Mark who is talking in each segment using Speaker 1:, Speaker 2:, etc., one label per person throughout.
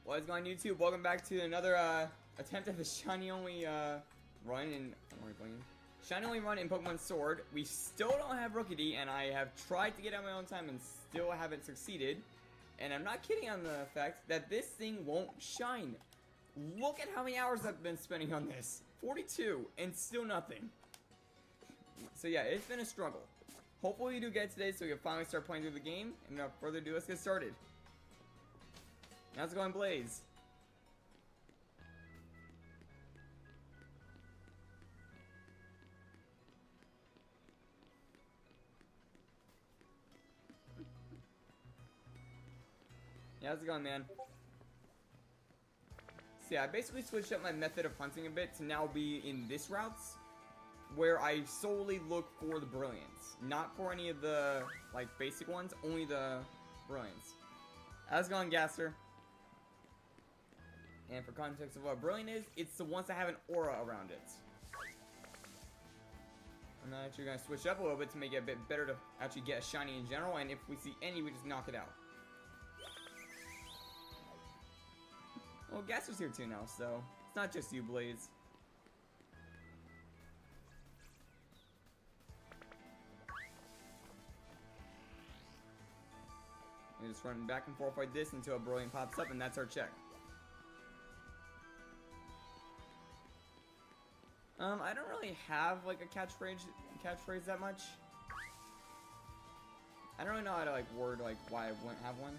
Speaker 1: What is going on, YouTube? Welcome back to another attempt at the shiny only run in Pokémon Sword. We still don't have Rookity, and I have tried to get out my own time and still haven't succeeded. And I'm not kidding on the fact that this thing won't shine. Look at how many hours I've been spending on this. 42, and still nothing. So yeah, it's been a struggle. Hopefully we do get it today so we can finally start playing through the game. And without further ado, let's get started. How's it going, Blaze? Yeah, how's it going, man? So yeah, I basically switched up my method of hunting a bit to now be in this routes, where I solely look for the brilliants. Not for any of the, like, basic ones, only the brilliants. How's it going, Gasser? And for context of what brilliant is, it's the ones that have an aura around it. I'm actually going to switch up a little bit to make it a bit better to actually get a shiny in general, and if we see any, we just knock it out. Well, Gasser's here too now, so it's not just you, Blaze. We just run back and forth like this until a brilliant pops up, and that's our check. I don't really have like a catchphrase that much. I don't really know how to like word like why I wouldn't have one.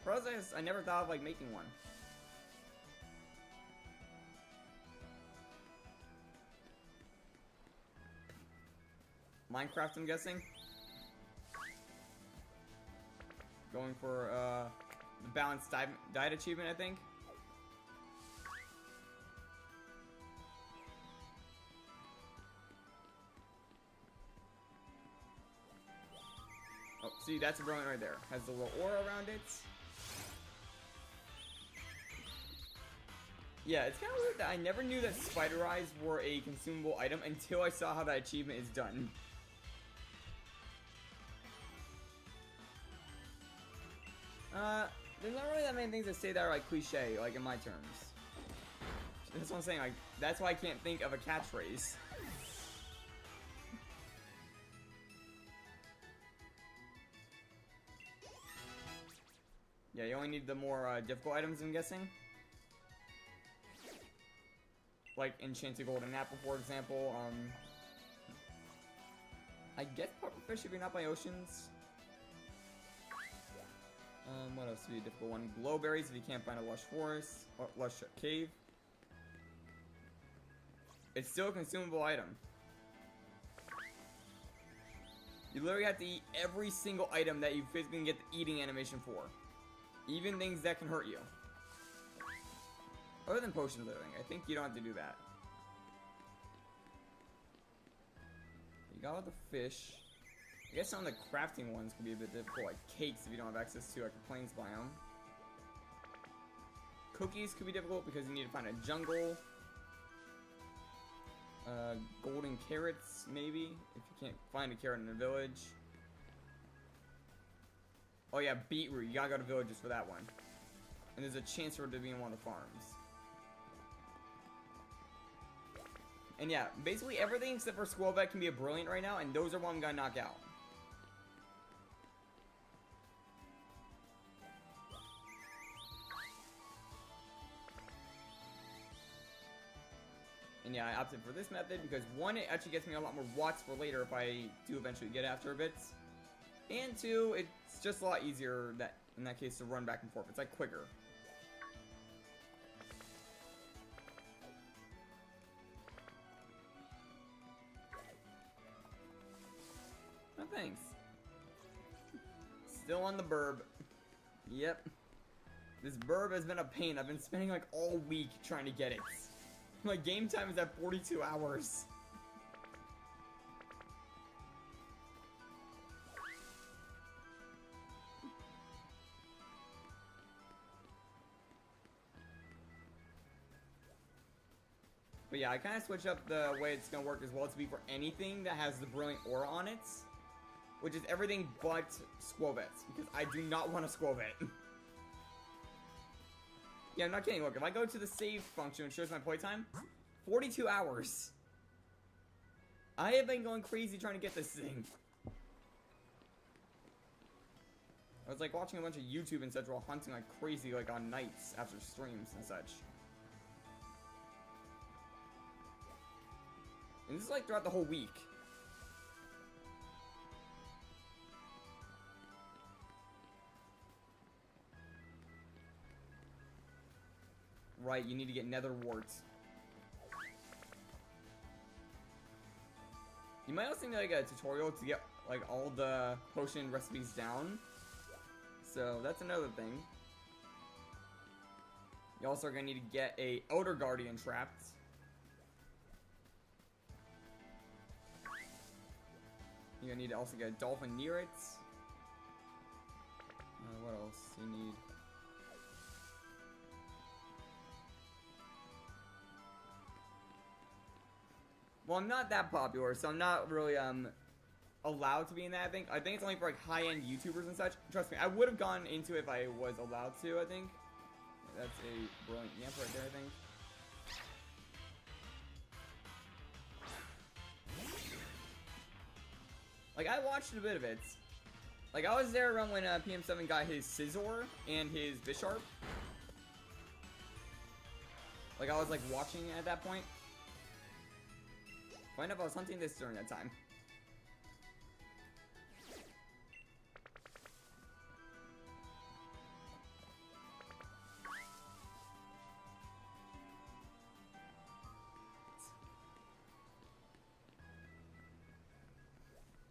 Speaker 1: Plus, I never thought of like making one. Minecraft, I'm guessing. Going for the balanced diet achievement, I think. Oh, see, that's a brilliant right there. Has the little aura around it. Yeah, it's kind of weird that I never knew that spider eyes were a consumable item until I saw how that achievement is done. There's not really that many things that say that are like cliche, like in my terms. That's what I'm saying, like, that's why I can't think of a catchphrase. Yeah, you only need the more difficult items, I'm guessing. Like Enchanted Golden Apple, for example. I guess pufferfish if you're not by oceans. What else would be a difficult one? Glowberries if you can't find a lush forest or lush cave. It's still a consumable item. You literally have to eat every single item that you physically can get the eating animation for. Even things that can hurt you. Other than potions, I think you don't have to do that. You got all the fish. I guess some of the crafting ones could be a bit difficult, like cakes if you don't have access to like a plains biome. Cookies could be difficult because you need to find a jungle. Golden carrots, maybe, if you can't find a carrot in a village. Oh yeah, beetroot. You gotta go to villages for that one. And there's a chance for it to be in one of the farms. And yeah, basically everything except for Squirrelvet can be a brilliant right now, and those are what I'm gonna knock out. And yeah, I opted for this method because one, it actually gets me a lot more watts for later if I do eventually get after a bit. And two, it's just a lot easier in that case to run back and forth. It's like quicker. No thanks. Still on the burb. Yep. This burb has been a pain. I've been spending like all week trying to get it. My game time is at 42 hours. But yeah, I kind of switched up the way it's going to work as well to be for anything that has the brilliant aura on it. Which is everything but Squirrelvet, because I do not want a Squirrelvet. Yeah, I'm not kidding. Look, if I go to the save function, it shows my playtime. 42 hours. I have been going crazy trying to get this thing. I was like watching a bunch of YouTube and such while hunting like crazy, like on nights after streams and such. And this is like throughout the whole week. Right, you need to get nether warts. You might also need like a tutorial to get like all the potion recipes down. So that's another thing. You also are gonna need to get a Elder Guardian trapped. You're gonna need to also get a dolphin near it. What else you need? Well, I'm not that popular, so I'm not really allowed to be in that. I think it's only for like high-end YouTubers and such. Trust me, I would have gone into it if I was allowed to. I think that's a brilliant yamp right there. I think. Like, I watched a bit of it. Like, I was there around when PM7 got his Scizor and his Bisharp. Like, I was like watching at that point. Find out I was hunting this during that time.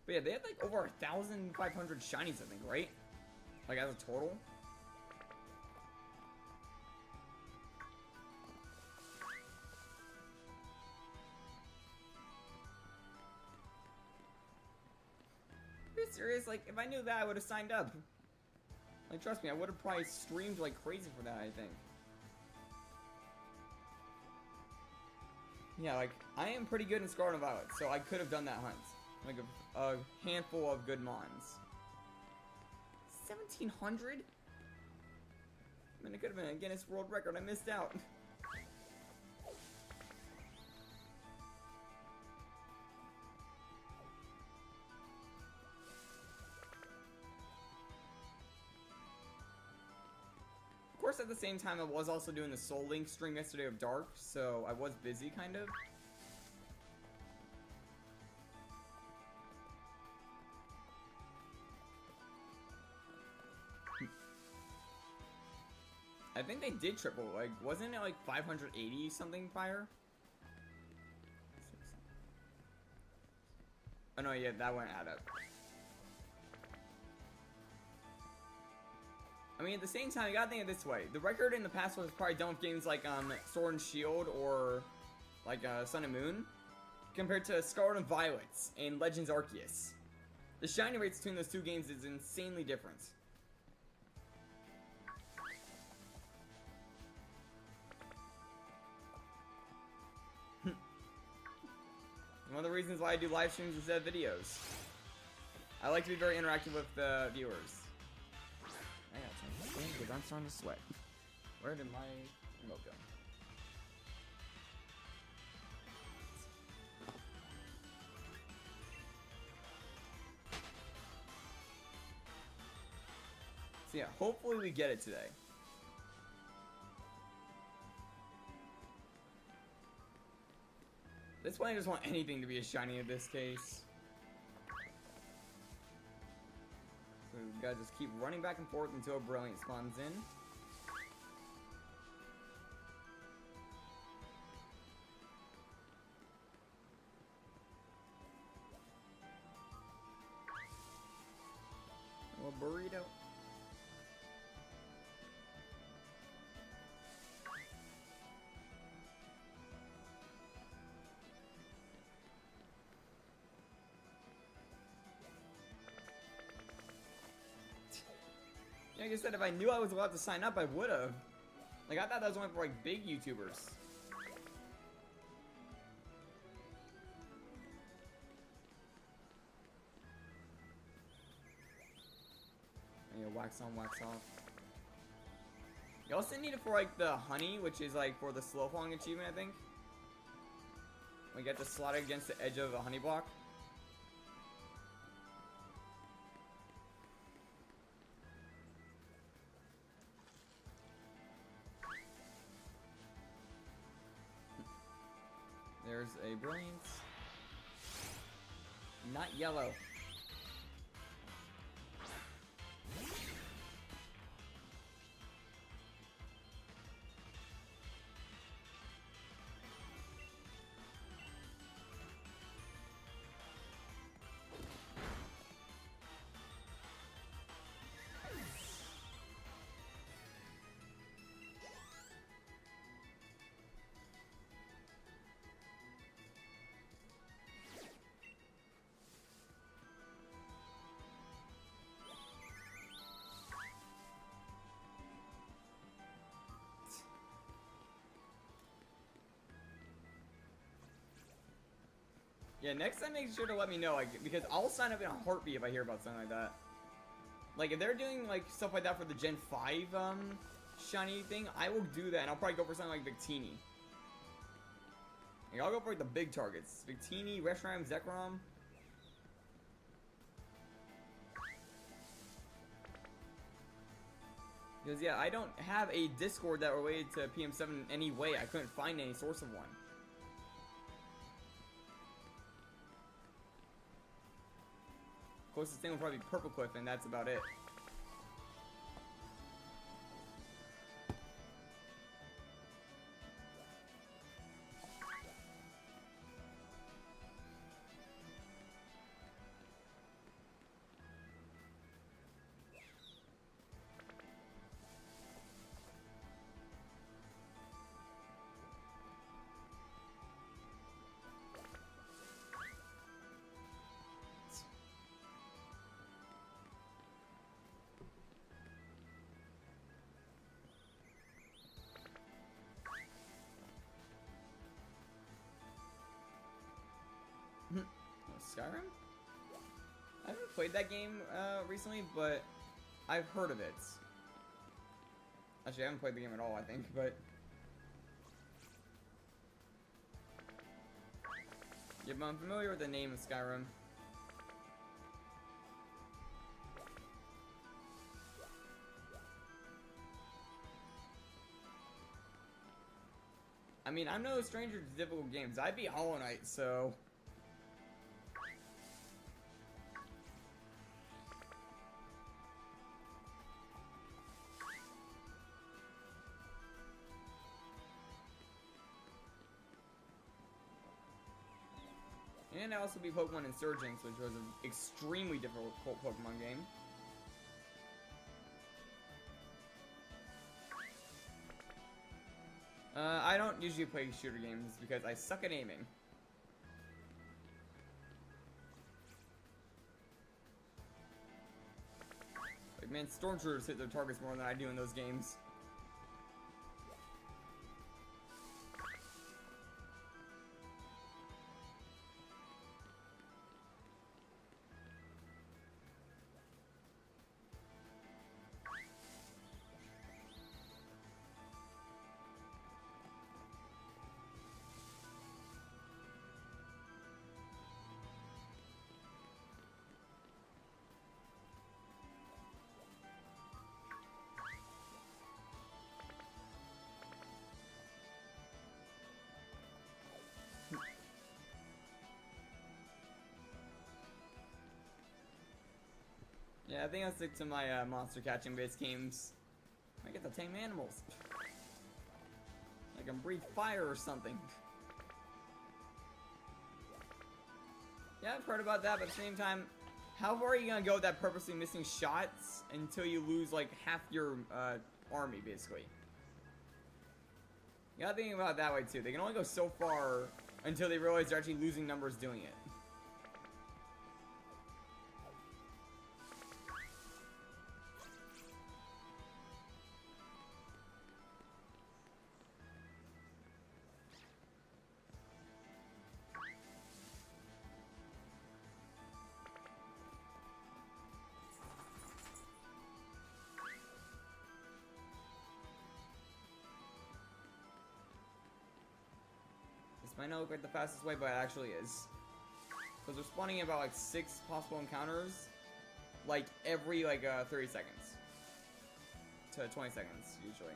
Speaker 1: But yeah, they had like over 1,500 shinies, I think, right? Like as a total. Be serious, like if I knew that I would have signed up. Like trust me, I would have probably streamed like crazy for that, I think. Yeah, like I am pretty good in Scarlet and Violet, so I could have done that hunt. Like a handful of good mons. 1,700? I mean, it could have been a Guinness World Record. I missed out. Of course, at the same time, I was also doing the Soul Link stream yesterday of Dark, so I was busy, kind of. I think they did triple, like, wasn't it like 580 something prior? Oh no, yeah, that wouldn't add up. I mean, at the same time, you gotta think of it this way. The record in the past was probably done with games like Sword and Shield or like Sun and Moon, compared to Scarlet and Violet and Legends Arceus. The shiny rates between those two games is insanely different. One of the reasons why I do live streams instead of videos. I like to be very interactive with the viewers. I gotta turn this in because I'm starting to sweat. Where did my remote go? So yeah, hopefully we get it today. This one I just want anything to be a shiny in this case. So we gotta just keep running back and forth until a brilliant spawns in. A little burrito. Like I said, if I knew I was allowed to sign up, I would have. Like, I thought that was only for, like, big YouTubers. Yeah, wax on, wax off. You also need it for like the honey, which is like for the slow falling achievement, I think. We get to slot it against the edge of a honey block. There's a brilliant. Not yellow. Yeah, next time make sure to let me know, like, because I'll sign up in a heartbeat if I hear about something like that. Like, if they're doing, like, stuff like that for the Gen 5, shiny thing, I will do that, and I'll probably go for something like Victini. Like, I'll go for, like, the big targets. Victini, Reshiram, Zekrom. Because, yeah, I don't have a Discord that related to PM7 in any way. I couldn't find any source of one. Closest thing will probably be Purple Cliff, and that's about it. Skyrim? I haven't played that game recently, but I've heard of it. Actually, I haven't played the game at all, I think, but... Yeah, but I'm familiar with the name of Skyrim. I mean, I'm no stranger to difficult games. I beat Hollow Knight, so... And I also beat Pokemon Insurgence, which was an extremely difficult Pokemon game. I don't usually play shooter games because I suck at aiming. Like, man, Stormtroopers hit their targets more than I do in those games. Yeah, I think I'll stick to my monster catching based games. I get to tame animals. I can breathe fire or something. Yeah, I've heard about that, but at the same time, how far are you gonna go with that purposely missing shots until you lose like half your army, basically? You gotta think about it that way too. They can only go so far until they realize they're actually losing numbers doing it. might not look like the fastest way, but it actually is. Because we're spawning about like 6 possible encounters, like every 30 seconds to 20 seconds usually.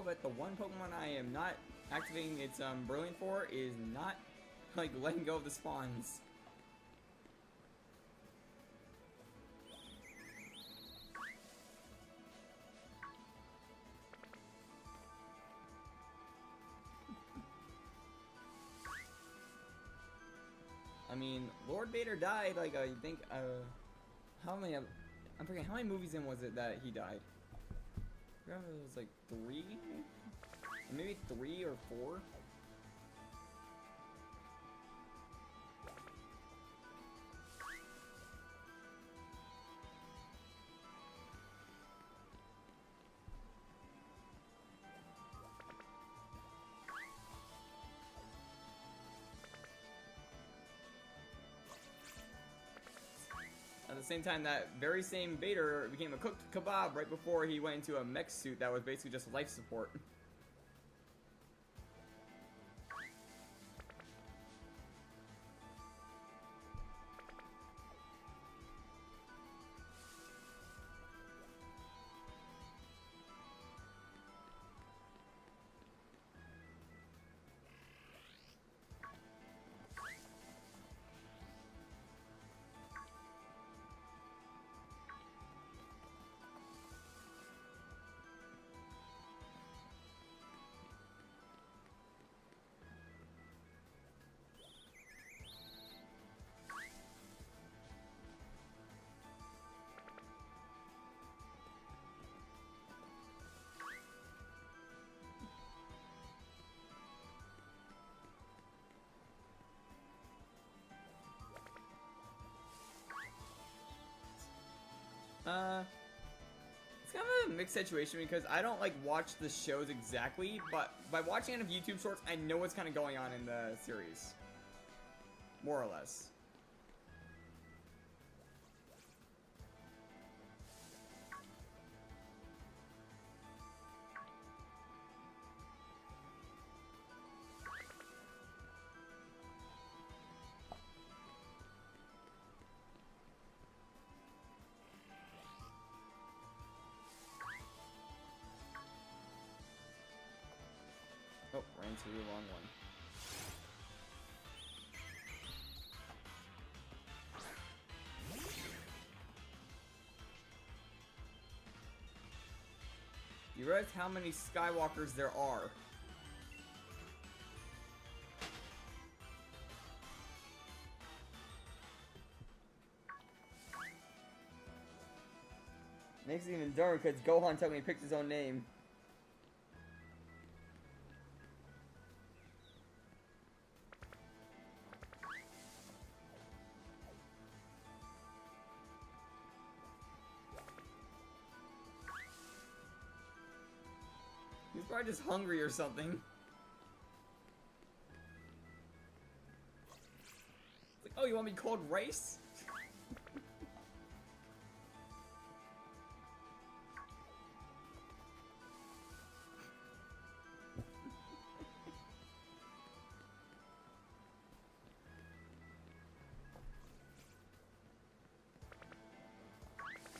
Speaker 1: But the one Pokemon I am not activating its Brilliant for is not letting go of the spawns. I mean, Lord Vader died I think how many I'm forgetting how many movies in was it that he died? I remember it was like 3, maybe 3 or 4. At the same time, that very same Vader became a cooked kebab right before he went into a mech suit that was basically just life support. It's kind of a mixed situation because I don't watch the shows exactly, but by watching enough YouTube shorts, I know what's kind of going on in the series, more or less. Oh, ran to the wrong one. You realize how many Skywalkers there are? Makes it even dumber because Gohan told me he picked his own name. He's probably just hungry or something. It's like, oh, you want me cold rice?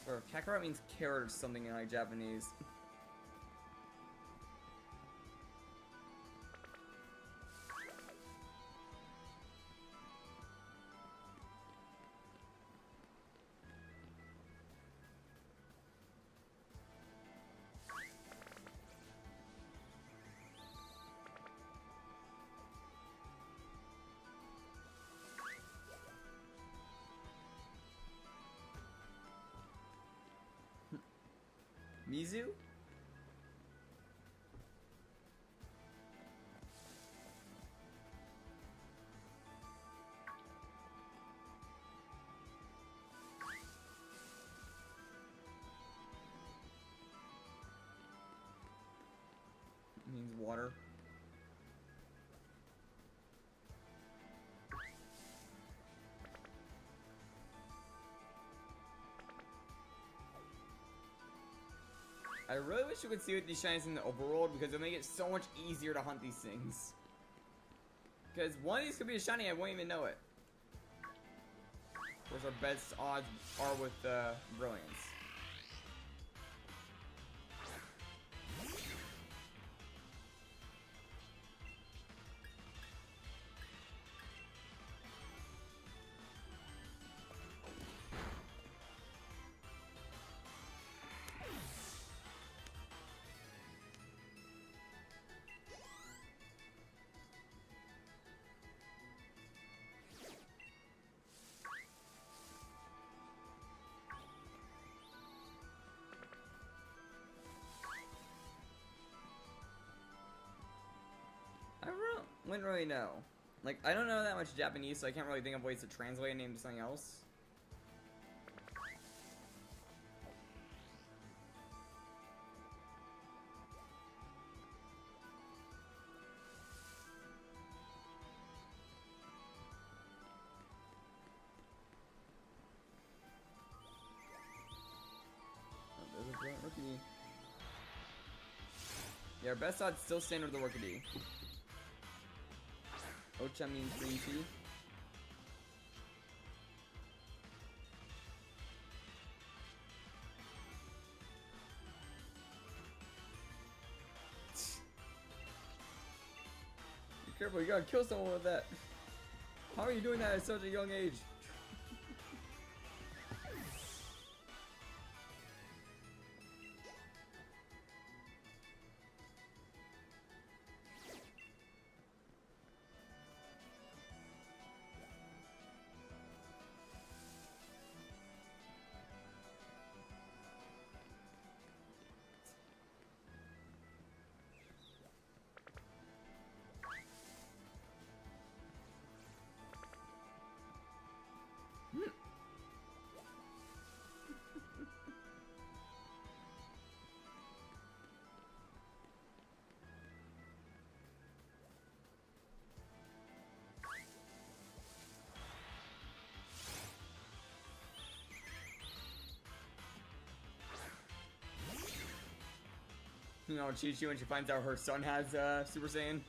Speaker 1: Or Kakarot means carrot or something in Japanese. Mizu? means water. I really wish you could see what these shinies in the overworld, because it'll make it so much easier to hunt these things. Because one of these could be a shiny, I won't even know it. Of course, our best odds are with Brilliance. Wouldn't really know. Like, I don't know that much Japanese, so I can't really think of ways to translate a name to something else. Oh, there's a brilliant rookie. Yeah, our best odds still stand with the rookie. Ocha means green tea. Be careful, you gotta kill someone with that. How are you doing that at such a young age? You know, Chi-Chi when she finds out her son has Super Saiyan.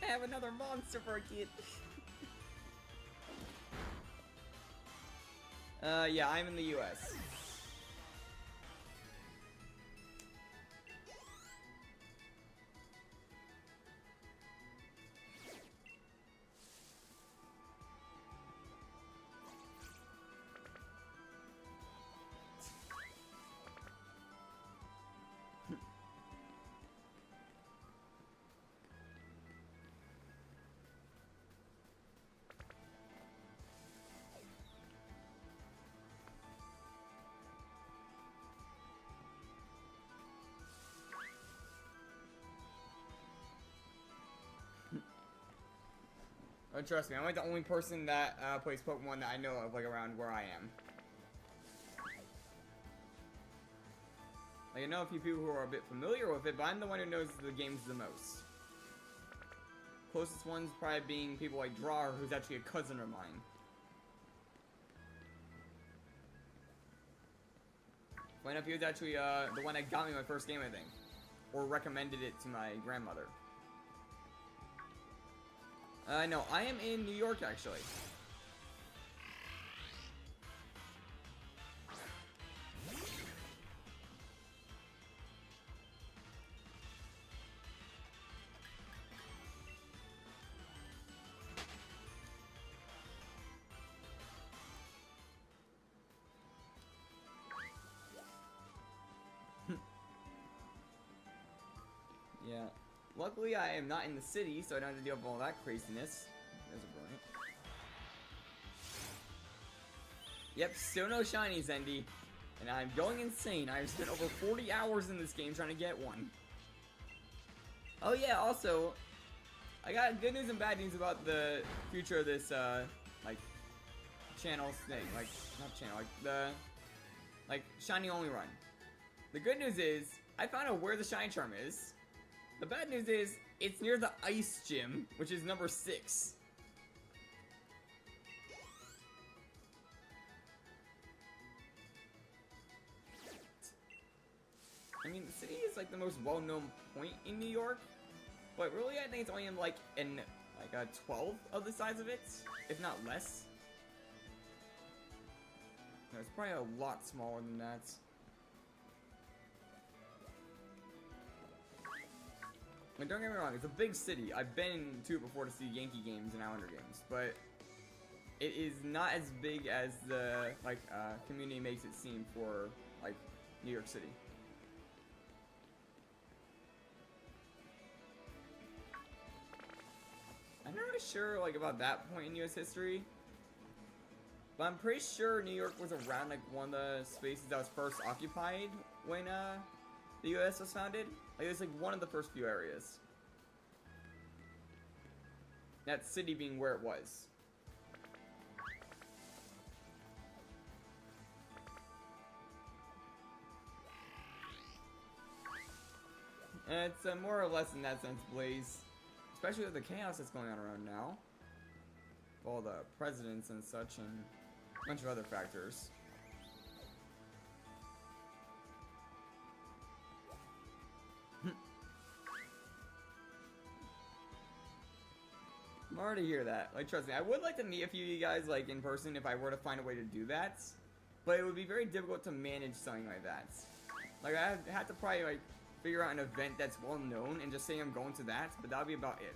Speaker 1: I have another monster for a kid. Yeah, I'm in the US. Oh, trust me, I'm like the only person that plays Pokemon that I know of, like, around where I am. Like, I know a few people who are a bit familiar with it, but I'm the one who knows the games the most. Closest ones probably being people like Drawer, who's actually a cousin of mine. My nephew was actually the one that got me my first game, I think. Or recommended it to my grandmother. No, I am in New York, actually. Yeah. Luckily, I am not in the city, so I don't have to deal with all that craziness. There's a brilliant. Yep, still no shinies, Endy. And I'm going insane. I've spent over 40 hours in this game trying to get one. Oh yeah, also, I got good news and bad news about the future of this, like, channel thing. Like, not channel, like, the, like, shiny only run. The good news is, I found out where the Shine Charm is. The bad news is, it's near the Ice Gym, which is number 6. I mean, the city is like the most well-known point in New York, but really I think it's only in like a 12th of the size of it, if not less. No, it's probably a lot smaller than that. Like, don't get me wrong, it's a big city. I've been to it before to see Yankee games and Islander games, but it is not as big as the community makes it seem for like New York City. I'm not really sure like about that point in U.S. history, but I'm pretty sure New York was around like one of the spaces that was first occupied when the U.S. was founded. Like, it was like one of the first few areas. That city being where it was. And it's more or less in that sense, Blaze. Especially with the chaos that's going on around now. All the presidents and such, and a bunch of other factors. I'm already hear that. Like, trust me, I would like to meet a few of you guys, like, in person if I were to find a way to do that. But it would be very difficult to manage something like that. Like, I have to probably, like, figure out an event that's well known and just say I'm going to that, but that'll be about it.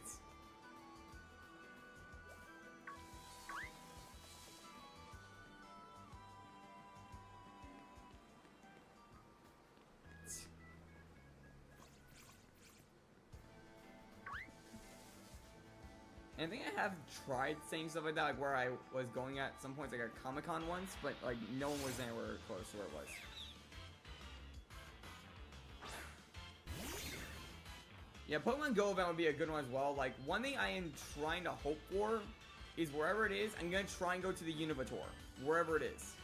Speaker 1: And I think I have tried saying stuff like that, like where I was going at some points, like a Comic-Con once, but like no one was anywhere close to where it was. Yeah, Pokemon Go event would be a good one as well. Like, one thing I am trying to hope for is wherever it is, I'm gonna try and go to the Univator, wherever it is.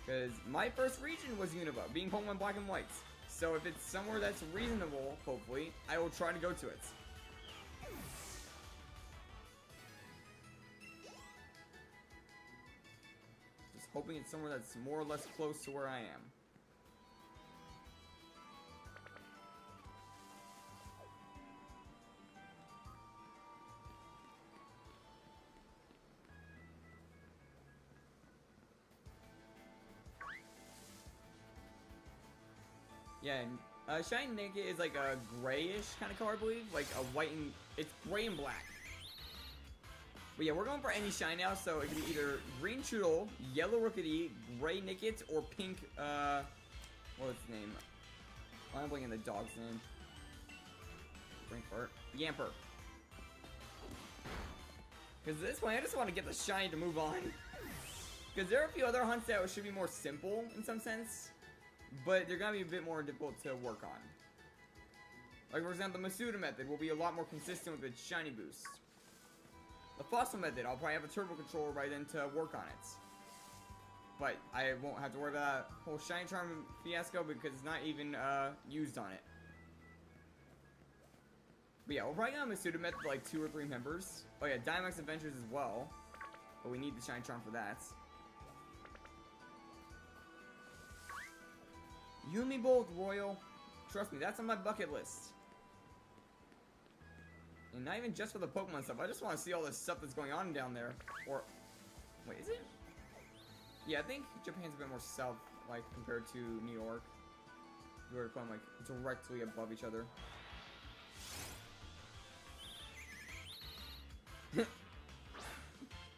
Speaker 1: Because my first region was Unova, being Pokemon Black and White. So if it's somewhere that's reasonable, hopefully, I will try to go to it. Just hoping it's somewhere that's more or less close to where I am. Yeah, and Shiny Naked is like a grayish kind of color, I believe. Like a white and... it's gray and black. But yeah, we're going for any shine now, so it can be either green Choodle, yellow Rookidee, gray Nickit, or pink, what was its name? I'm blanking the dog's name. Brinkfart. Yamper. Because at this point, I just want to get the shine to move on. Because there are a few other hunts that should be more simple in some sense, but they're going to be a bit more difficult to work on. Like, for example, the Masuda method will be a lot more consistent with its shiny boost. The Fossil method, I'll probably have a turbo controller right then to work on it. But I won't have to worry about that whole Shiny Charm fiasco because it's not even used on it. But yeah, we're probably gonna have a Masuda method for like 2 or 3 members. Oh yeah, Dynamax Adventures as well. But we need the Shiny Charm for that. You and me both, Royal. Trust me, that's on my bucket list. And not even just for the Pokemon stuff. I just want to see all this stuff that's going on down there. Or... wait, is it? Yeah, I think Japan's a bit more south, like, compared to New York. We were playing, like, directly above each other.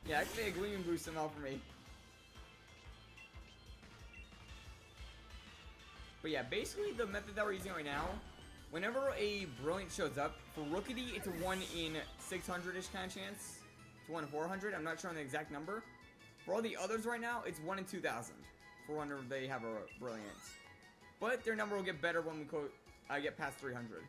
Speaker 1: Yeah, actually a Gleaming Boost somehow for me. But yeah, basically the method that we're using right now, whenever a Brilliant shows up, for Rookidee, it's a 1 in 600-ish kind of chance. It's 1 in 400, I'm not sure on the exact number. For all the others right now, it's 1 in 2,000 for whenever they have a Brilliant. But their number will get better when we get past 300.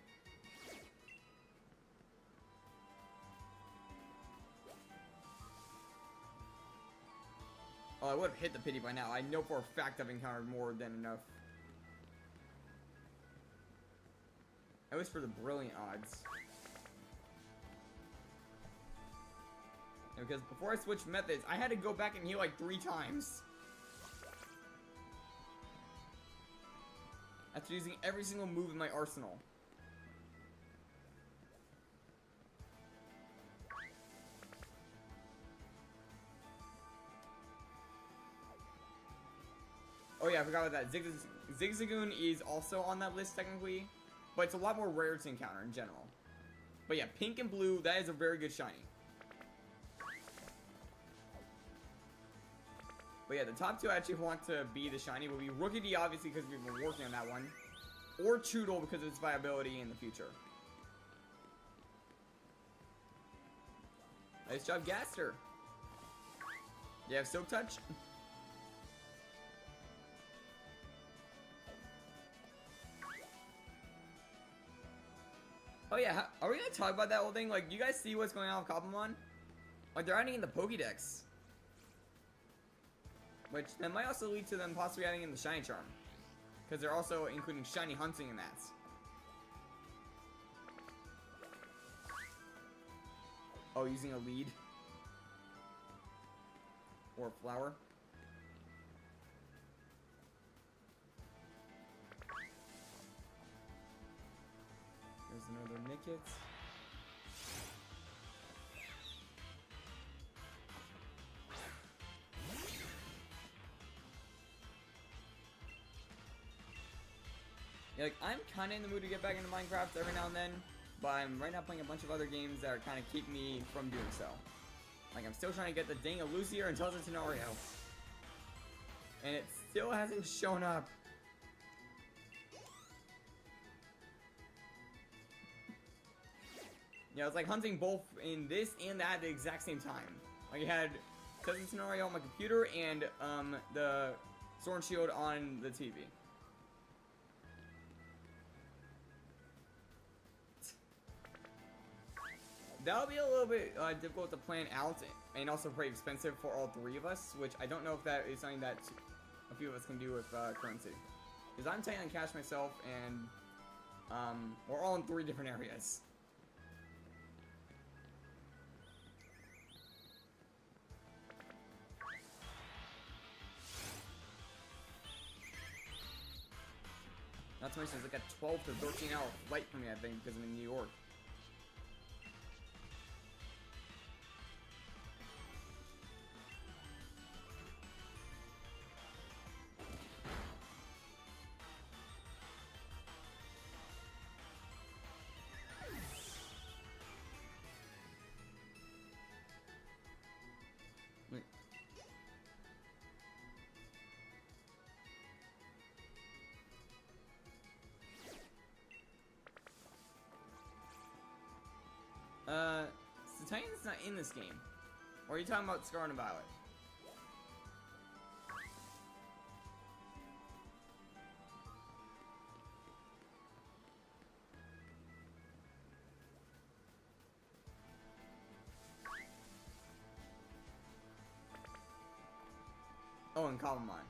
Speaker 1: Oh, I would have hit the pity by now. I know for a fact I've encountered more than enough. At least for the brilliant odds. Because before I switched methods, I had to go back and heal like 3 times. After using every single move in my arsenal. Oh yeah, I forgot about that. Zigzagoon is also on that list technically, but it's a lot more rare to encounter in general. But yeah, pink and blue, that is a very good shiny. But yeah, the top 2 I actually want to be the shiny will be Rookie D, obviously, because we've been working on that one. Or Choodle, because of its viability in the future. Nice job, Gaster. Do you have Silk Touch? Oh yeah, are we gonna talk about that whole thing? Like, you guys see what's going on with Cobblemon? Like, they're adding in the Pokédex. Which, that might also lead to them possibly adding in the Shiny Charm. Because they're also including Shiny Hunting in that. Oh, using a lead. Or a flower. There's another Nickit. Yeah, like, I'm kind of in the mood to get back into Minecraft every now and then, but I'm right now playing a bunch of other games that are kind of keep me from doing so. Like, I'm still trying to get the dang Elusier and Tentario. And it still hasn't shown up. Yeah, it's like hunting both in this and that at the exact same time. Like, I had Tentario on my computer and the Sword and Shield on the TV. That'll be a little bit difficult to plan out, and also pretty expensive for all 3 of us, which I don't know if that is something that a few of us can do with currency. Because I'm tight on cash myself, and we're all in 3 different areas. Not to mention, it's like a 12 to 13 hour flight for me, I think, because I'm in New York. Titan's not in this game. Or are you talking about Scarlet and Violet? Oh, and Cobblemon.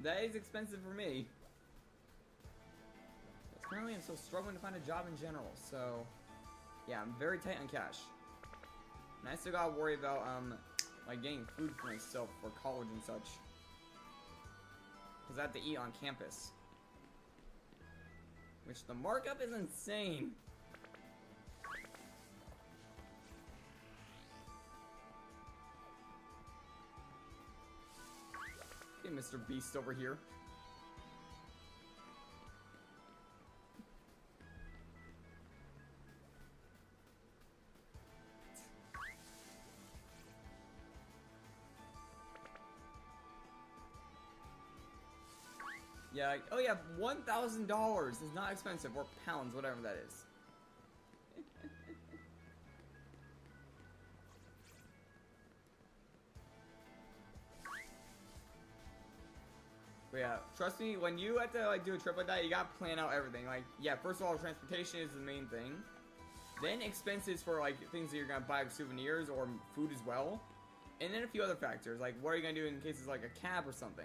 Speaker 1: That is expensive for me. Currently, I'm still struggling to find a job in general, so yeah, I'm very tight on cash. And I still gotta worry about like getting food for myself for college and such, because I have to eat on campus, which the markup is insane. Mr. Beast over here. Yeah, like, oh yeah, $1,000 is not expensive, or pounds, whatever that is. But yeah, trust me, when you have to like do a trip like that, you gotta plan out everything. Like, yeah, first of all, transportation is the main thing. Then expenses for like things that you're gonna buy, like souvenirs or food as well. And then a few other factors, like what are you gonna do in cases like a cab or something.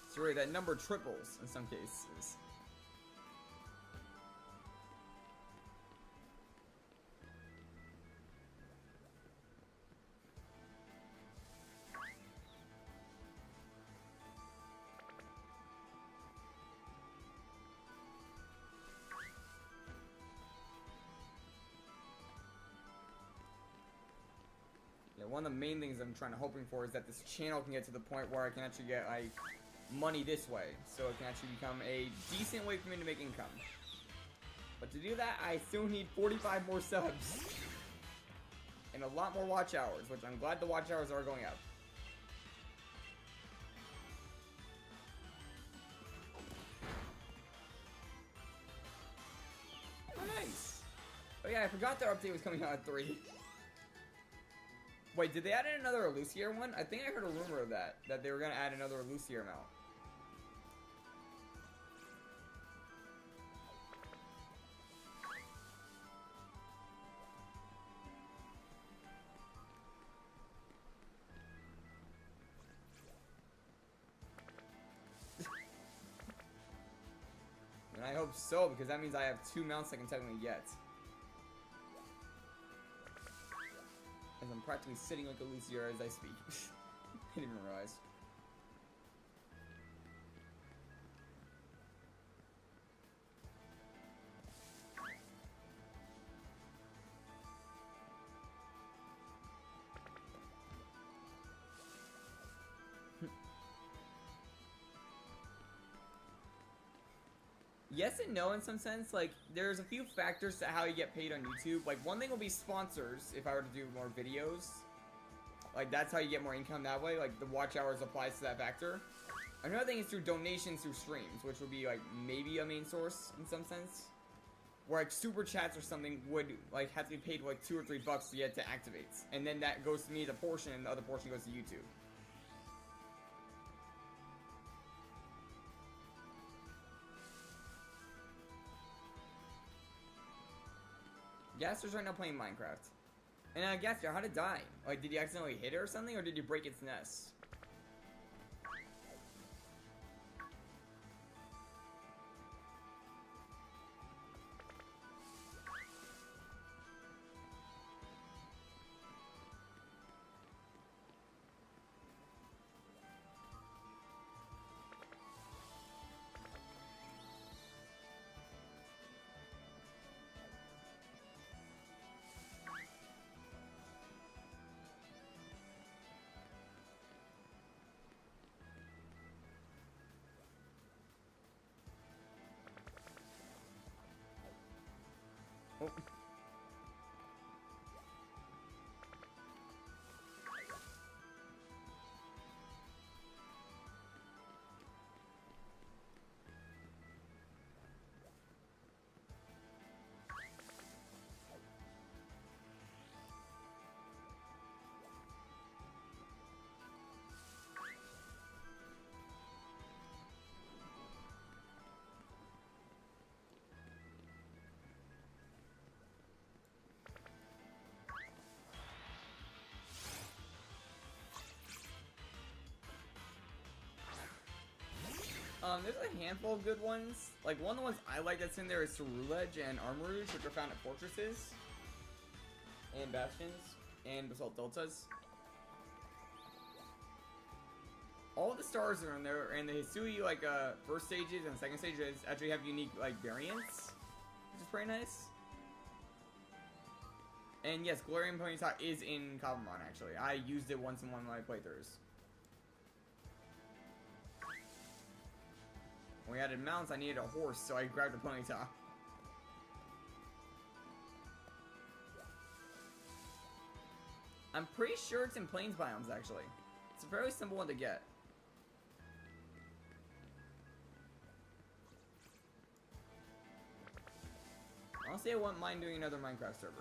Speaker 1: So really, that number triples in some cases. Yeah, one of the main things I'm hoping for is that this channel can get to the point where I can actually get like money this way, so it can actually become a decent way for me to make income. But to do that, I still need 45 more subs and a lot more watch hours, which I'm glad the watch hours are going up. Oh, nice. Oh yeah, I forgot their update was coming out at 3. Wait, did they add in another Lucier one? I think I heard a rumor of that they were gonna add another Lucier amount. And I hope so, because that means I have 2 mounts I can technically get. As I'm practically sitting like a Lucier as I speak. I didn't even realize. Yes and no in some sense. Like, there's a few factors to how you get paid on YouTube. Like, one thing will be sponsors if I were to do more videos. Like, that's how you get more income that way. Like, the watch hours applies to that factor. Another thing is through donations through streams, which would be, like, maybe a main source in some sense. Where, like, super chats or something would, like, have to be paid, like, $2 or $3 to get to activate. And then that goes to me as a portion, and the other portion goes to YouTube. Gaster's right now playing Minecraft. And Gaster, how'd it die? Like, did you accidentally hit it or something, or did you break its nest? Oh. There's a handful of good ones. Like, one of the ones I like that's in there is Ceruledge and Armourouge, which are found at fortresses and bastions and basalt deltas. All the stars are in there, and the Hisui, like, first stages and second stages actually have unique, like, variants. which is pretty nice. And yes, Galarian Ponyta is in Cobblemon, actually. I used it once in one of my playthroughs. When we added mounts, I needed a horse, so I grabbed a Ponyta. I'm pretty sure it's in Plains biomes, actually. It's a very simple one to get. Honestly, I wouldn't mind doing another Minecraft server.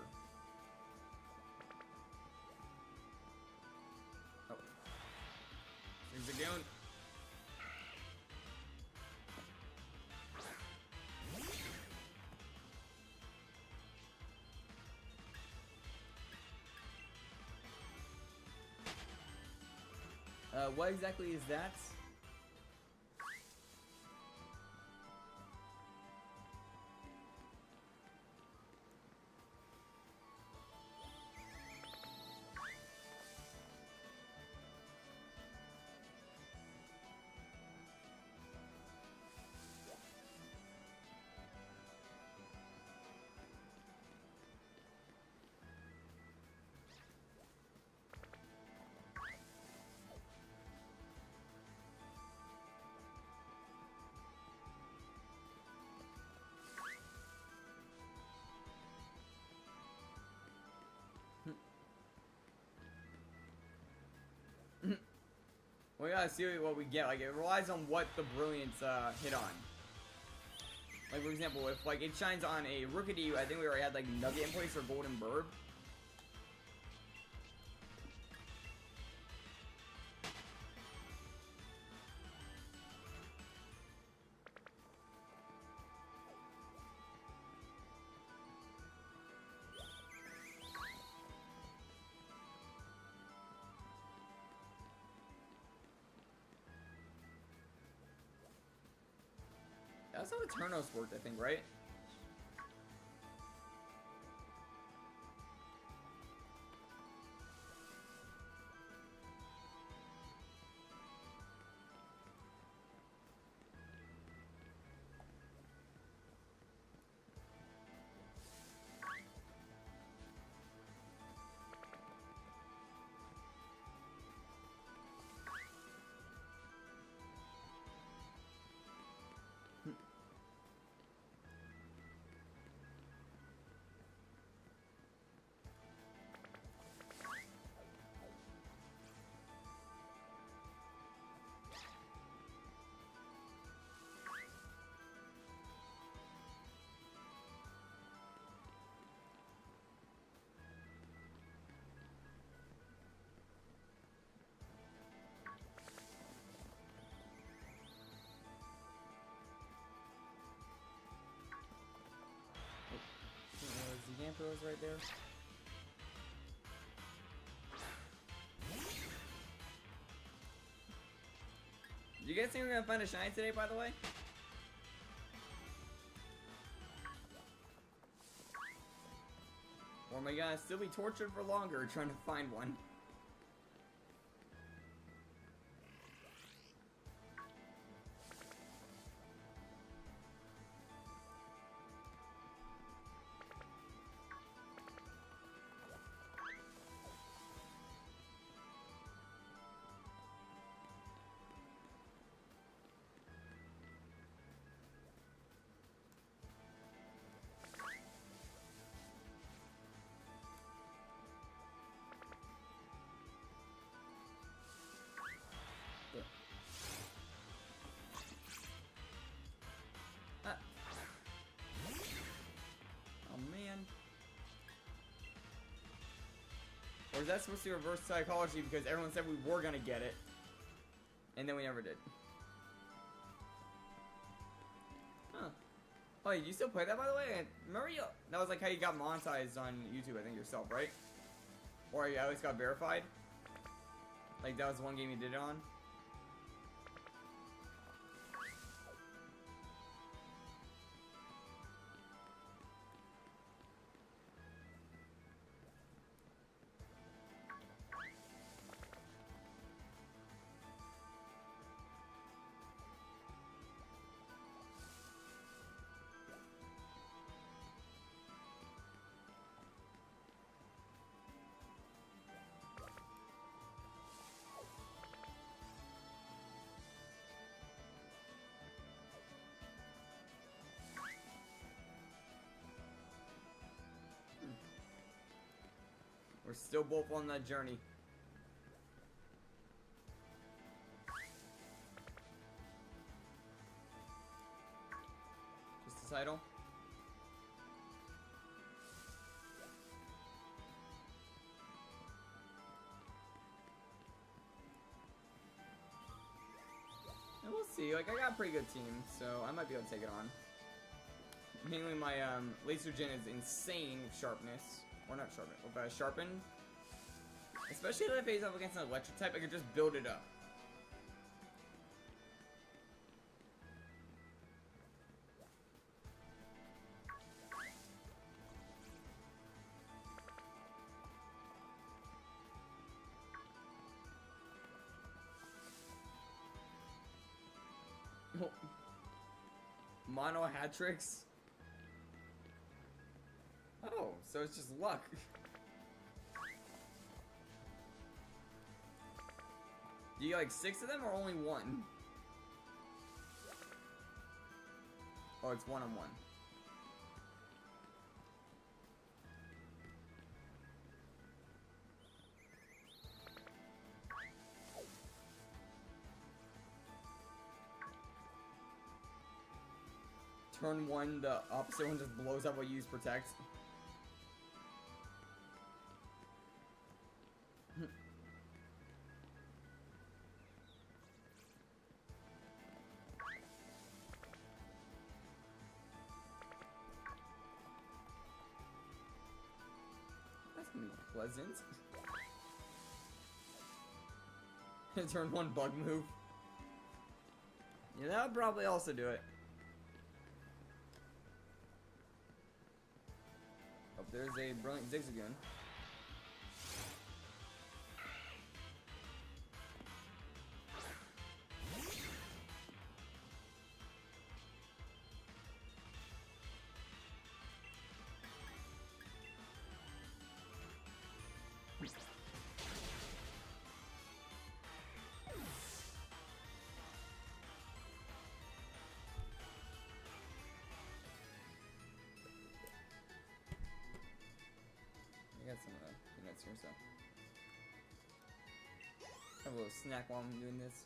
Speaker 1: Oh. There's a goon. What exactly is that? We gotta see what we get. Like, it relies on what the Brilliance hit on. Like, for example, if like it shines on a Rookidee, I think we already had like Nugget in place or Golden Burb. That's how the Turnos worked, I think, right? The Yamper is right there. Do you guys think we're gonna find a shiny today, by the way? Or am I gonna still be tortured for longer trying to find one? Or is that supposed to be reverse psychology because everyone said we were gonna get it, and then we never did? Huh. Oh, you still play that, by the way? Remember you? That was like how you got monetized on YouTube, I think, yourself, right? Or you at least got verified? Like, that was the one game you did it on? We're still both on that journey. Just the title. And we'll see. Like, I got a pretty good team, so I might be able to take it on. Mainly my laser gen is insane with sharpness. Or not sharpness, with sharpen. Especially if I face off against an electric type, I could just build it up. Mono hat tricks? Oh, so it's just luck. Do you get like 6 of them or only 1? Oh, it's 1-on-1. Turn 1, the opposite one just blows up while you use protect. That's gonna be pleasant. Turn 1 bug move. Yeah, that would probably also do it. Oh, there's a brilliant Zigzagoon. I got some peanuts here, so have a little snack while I'm doing this.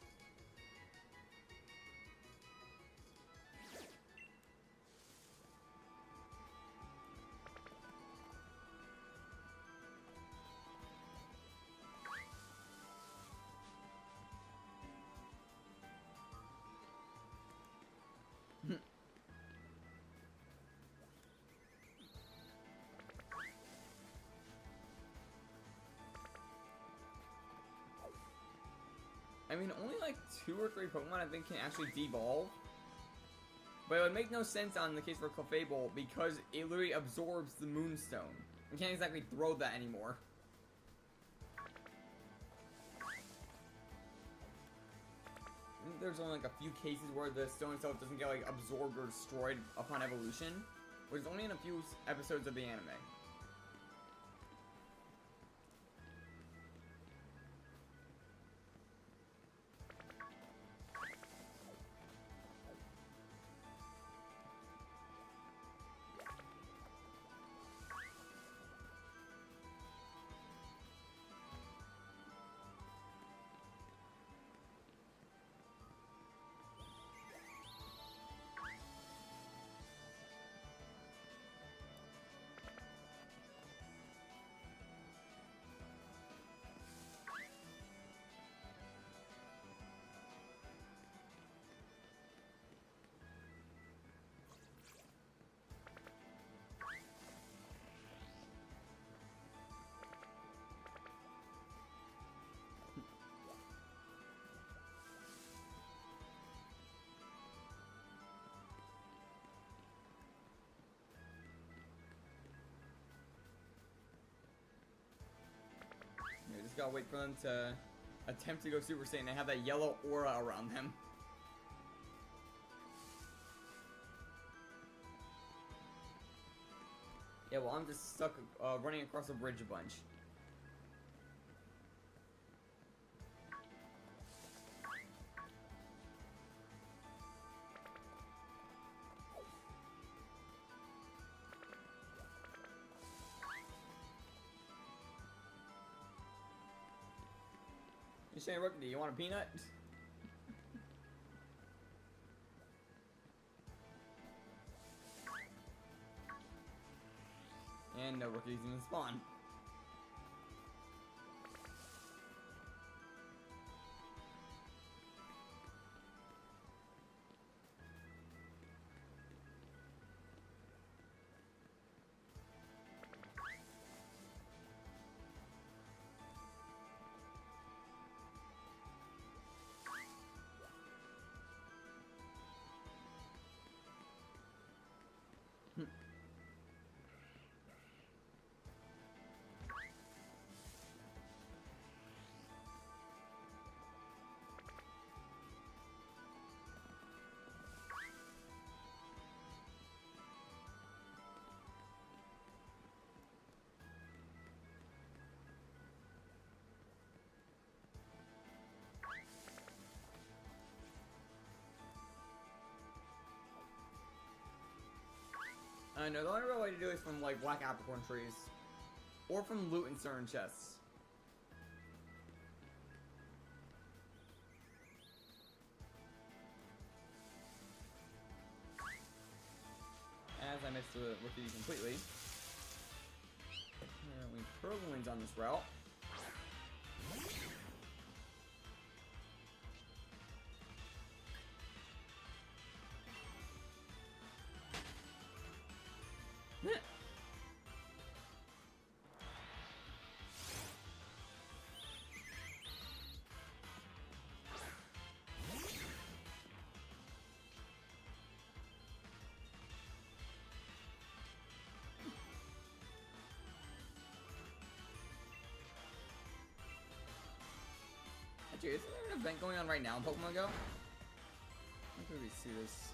Speaker 1: I mean, only like 2 or 3 Pokemon I think can actually devolve. But it would make no sense on the case for Clefable because it literally absorbs the Moonstone. You can't exactly throw that anymore. I think there's only like a few cases where the stone itself doesn't get like absorbed or destroyed upon evolution, which is only in a few episodes of the anime. Just gotta wait for them to attempt to go Super Saiyan and have that yellow aura around them. Yeah, well, I'm just stuck running across a bridge a bunch. Hey, Shiny Rookie, you want a peanut? And no rookies even spawn. I know, the only real way to do it is from, like, black apricorn trees. Or from loot in certain chests. As I missed the rookie completely. We Purloins on this route. Actually, isn't there an event going on right now in Pokemon Go? Where can we see this?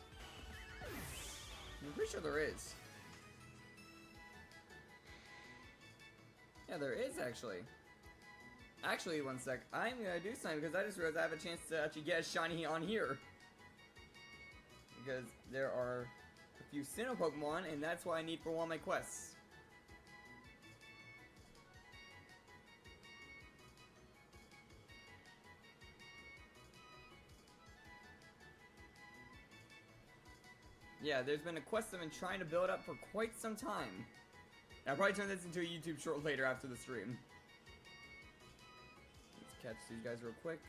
Speaker 1: I'm pretty sure there is. Yeah, there is actually. Actually, one sec. I'm gonna do something because I just realized I have a chance to actually get a shiny on here. Because there are a few Sinnoh Pokemon, and that's what I need for one of my quests. Yeah, there's been a quest I've been trying to build up for quite some time. I'll probably turn this into a YouTube short later after the stream. Let's catch these guys real quick.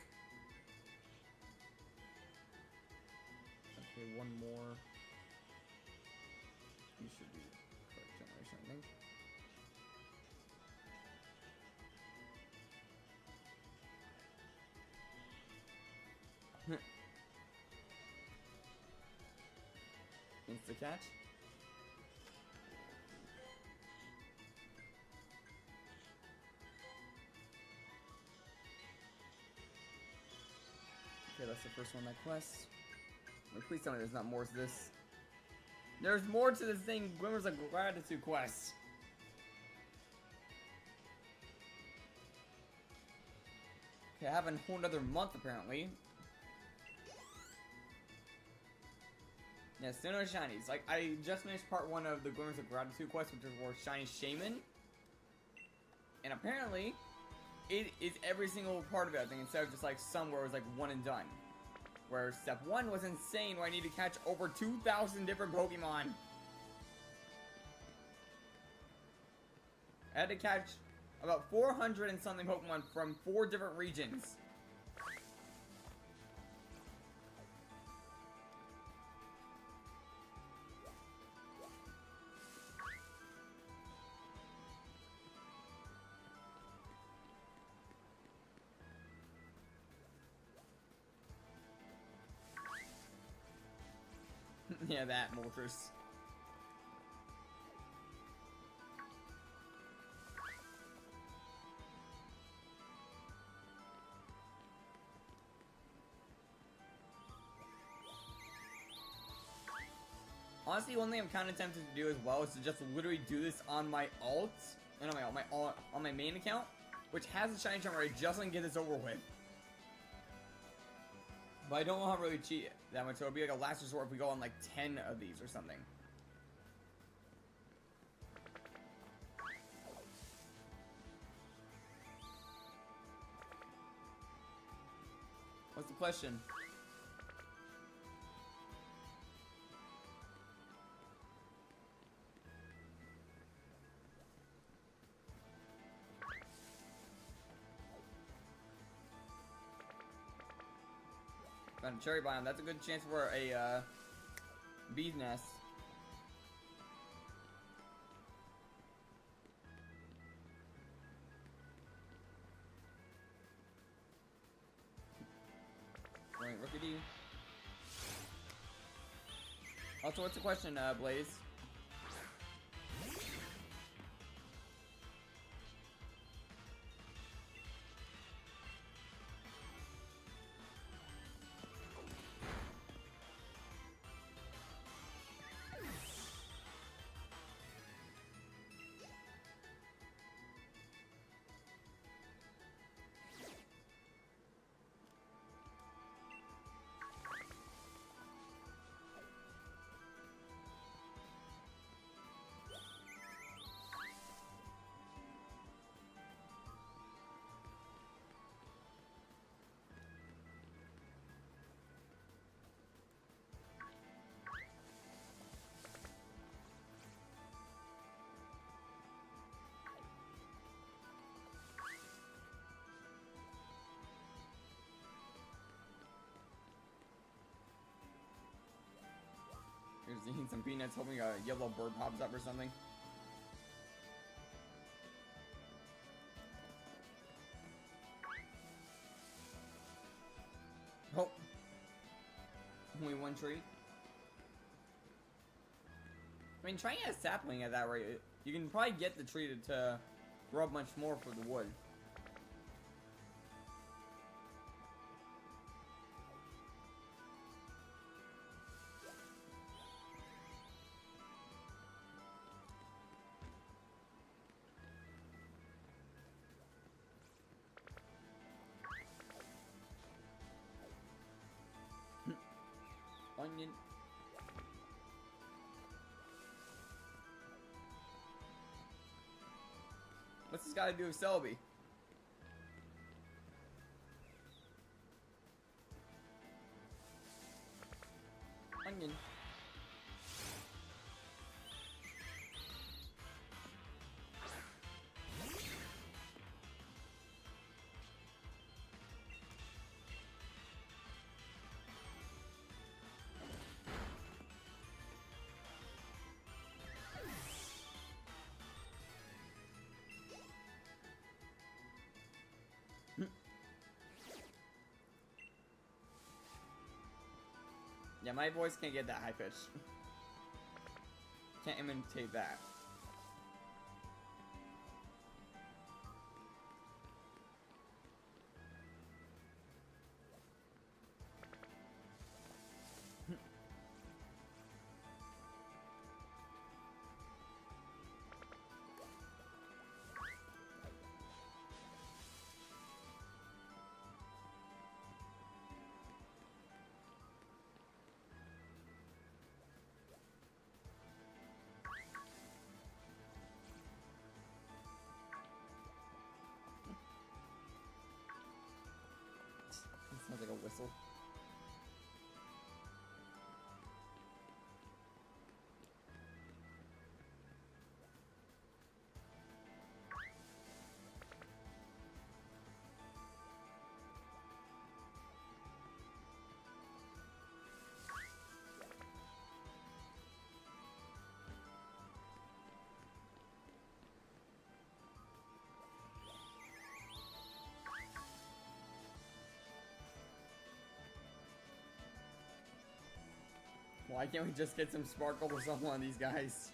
Speaker 1: Okay, one more. You should be correct generation, I think. Insta catch. Okay, that's the first one, that quest. Wait, please tell me there's not more to this. There's more to this thing, Glimmers of Gratitude quest. Okay, I have a whole another month apparently. Yeah, still no shinies. Like, I just finished part 1 of the Glimmers of Gratitude quest, which is for Shiny Shaman. And apparently, it is every single part of it, I think, instead of just like some where it was like one and done. Where step 1 was insane, where I need to catch over 2,000 different Pokemon. I had to catch about 400 and something Pokemon from 4 different regions. Yeah, that Moltres. Honestly, one thing I'm kind of tempted to do as well is to just literally do this on my alt, and on my main account, which has a shiny charm where I just want to get this over with. But I don't know how to really cheat that much, so it'll be like a last resort if we go on like 10 of these or something. question. Found a cherry biome. That's a good chance for a bee's nest. Right, Rookity. Also, what's the question, Blaze? Here's eating some peanuts, hoping a yellow bird pops up or something. Oh. Only one tree. I mean, trying a sapling at that rate, you can probably get the tree to grow up much more for the wood. Onion. What's this got to do with Selby? Onion. Yeah, my voice can't get that high pitch. Can't imitate that. Sounds like a whistle. Why can't we just get some sparkle or something on these guys?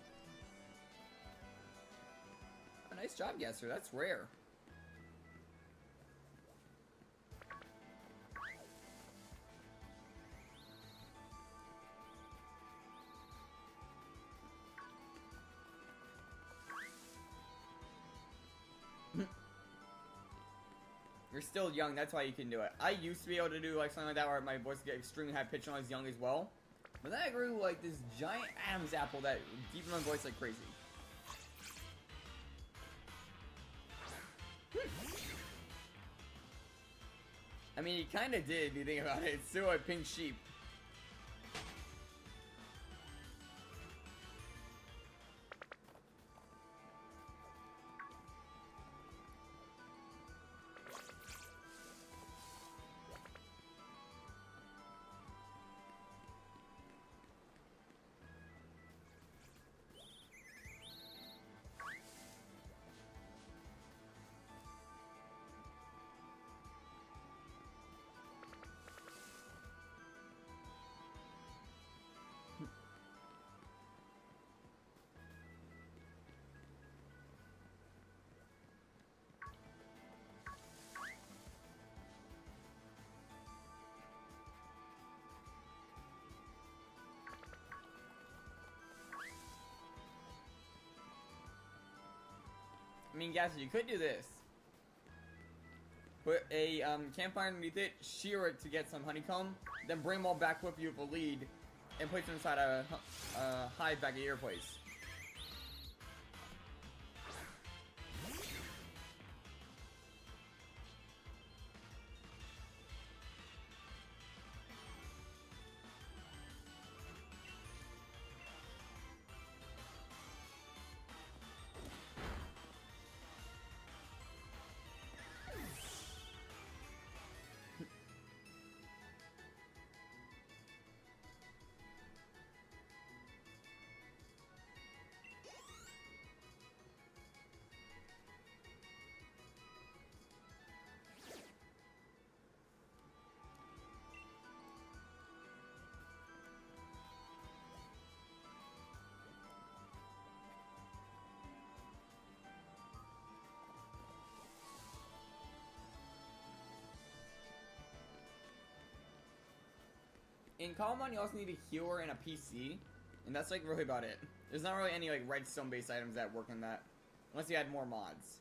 Speaker 1: Oh, nice job, Guesser. That's rare. You're still young, that's why you can do it. I used to be able to do like something like that where my voice would get extremely high pitched when I was young as well. But then I grew like this giant Adam's apple that deepened my voice like crazy. I mean, he kind of did, if you think about it. It's still a pink sheep. I mean, guys, you could do this. Put a campfire underneath it, shear it to get some honeycomb, then bring them all back with you with a lead, and place them inside a hive back at your place. In Calmon, you also need a healer and a PC, and that's like really about it. There's not really any like redstone based items that work on that, unless you add more mods.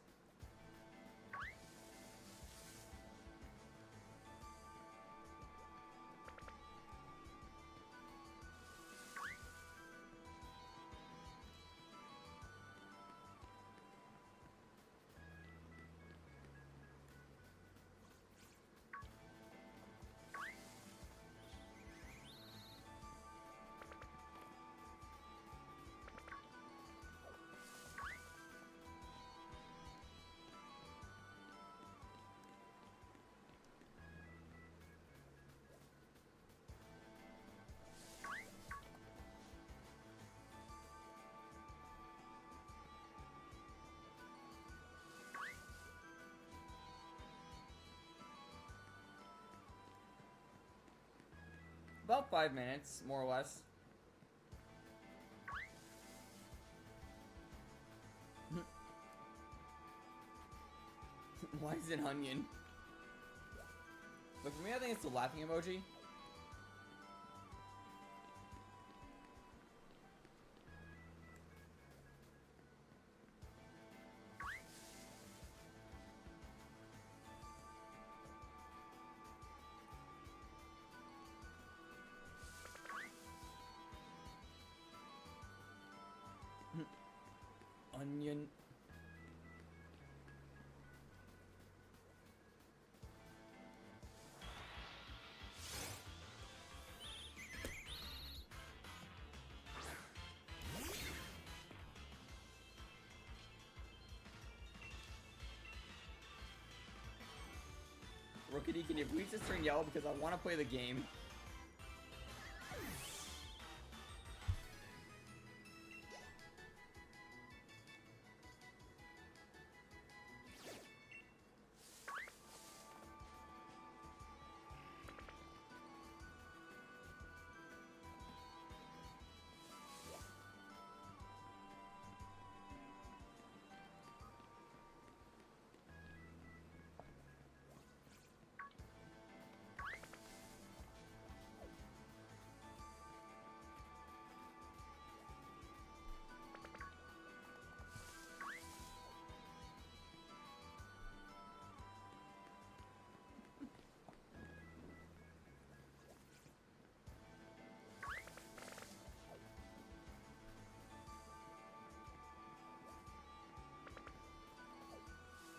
Speaker 1: About 5 minutes, more or less. Why is it onion? But for me, I think it's the laughing emoji. Onion. Rookity, can you please just turn yellow because I want to play the game?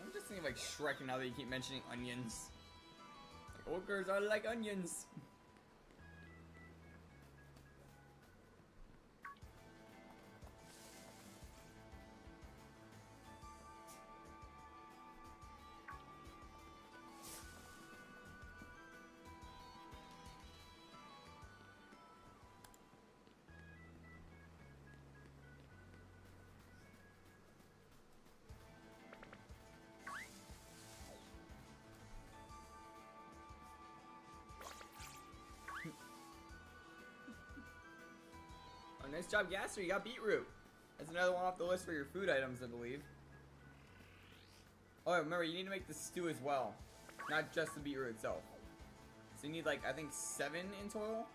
Speaker 1: I'm just thinking of like Shrek now that you keep mentioning onions. Like, Ogres are like onions. Nice job, Gasser. You got beetroot. That's another one off the list for your food items, I believe. Oh, remember, you need to make the stew as well. Not just the beetroot itself. So you need, like, I think 7 in total?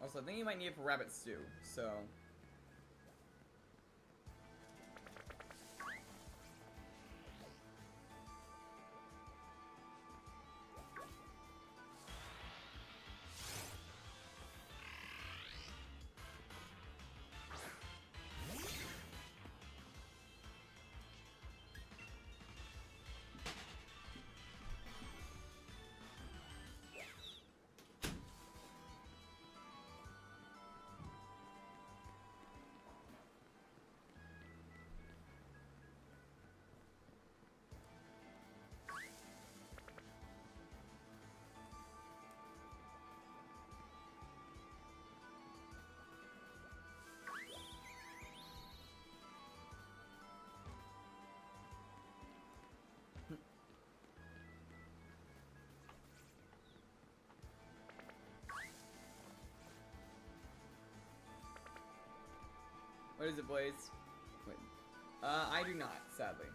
Speaker 1: Also, I think you might need it for rabbit stew, so... What is it, Blaze? Wait. I do not, sadly.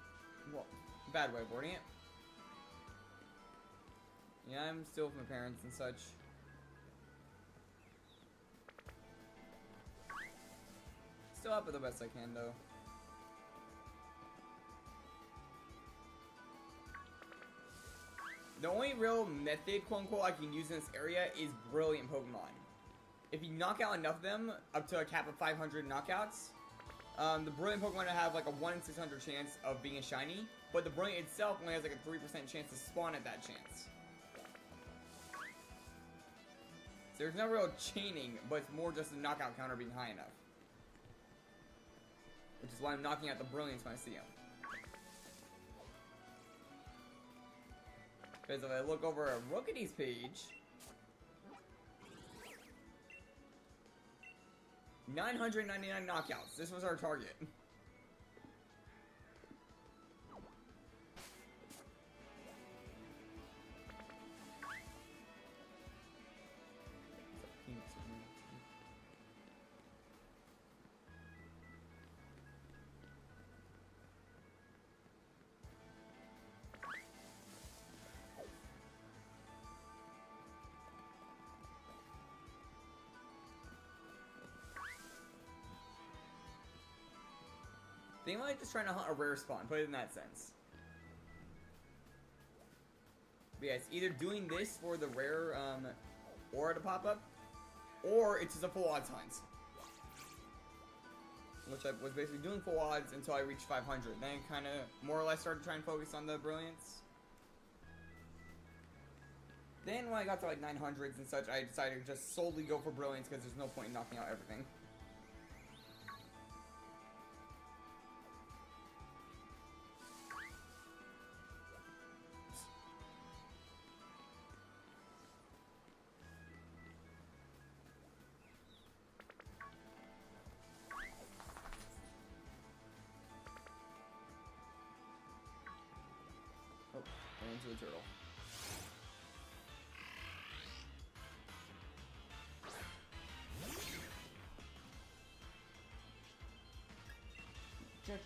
Speaker 1: Well, bad way of wording it. Yeah, I'm still with my parents and such. Still up with the best I can, though. The only real method, quote-unquote, I can use in this area is brilliant Pokemon. If you knock out enough of them, up to a cap of 500 knockouts, the brilliant Pokemon have like a 1 in 600 chance of being a shiny, but the brilliant itself only has like a 3% chance to spawn at that chance. So there's no real chaining, but it's more just the knockout counter being high enough. Which is why I'm knocking out the brilliants when I see them. Because if I look over at Rookedy's page, 999 knockouts. This was our target. They might just trying to hunt a rare spawn, put it in that sense. But yeah, it's either doing this for the rare aura to pop up, or it's just a full odds hunt. Which I was basically doing full odds until I reached 500. Then I kind of more or less started trying to focus on the brilliance. Then when I got to like 900s and such, I decided to just solely go for brilliance because there's no point in knocking out everything. Into a turtle. Check.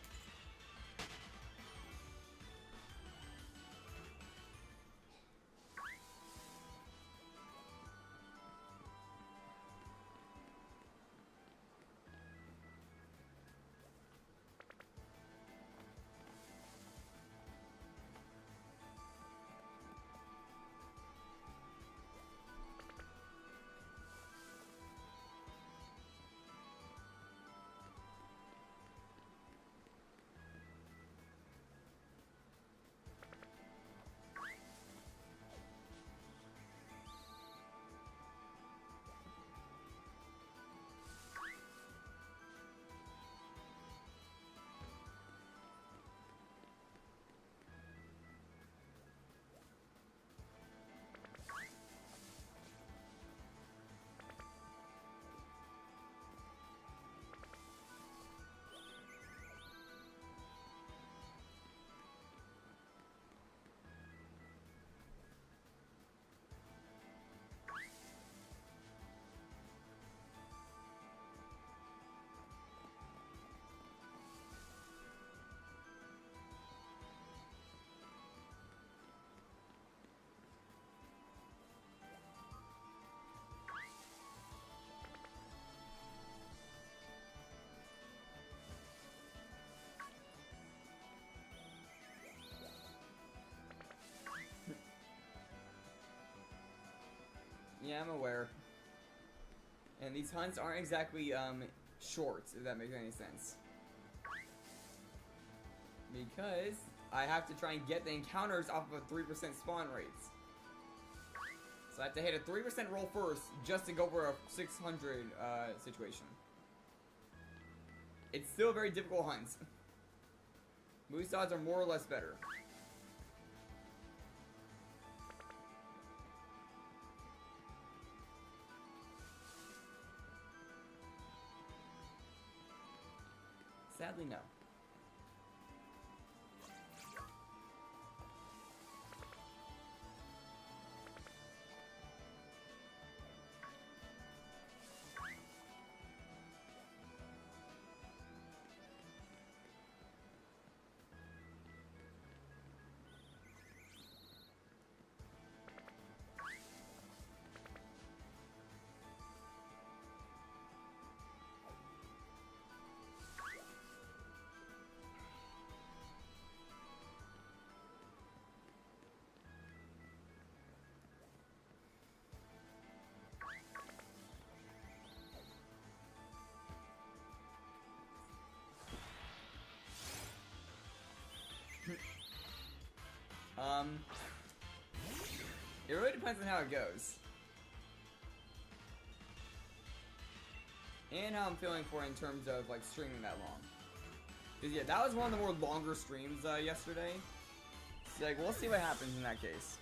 Speaker 1: I'm aware. And these hunts aren't exactly short, if that makes any sense. Because I have to try and get the encounters off of a 3% spawn rates. So I have to hit a 3% roll first just to go for a 600 situation. It's still a very difficult hunt. Moose odds are more or less better. Sadly, no. It really depends on how it goes. And how I'm feeling for it in terms of, like, streaming that long. Because, yeah, that was one of the more longer streams, yesterday. So, like, we'll see what happens in that case.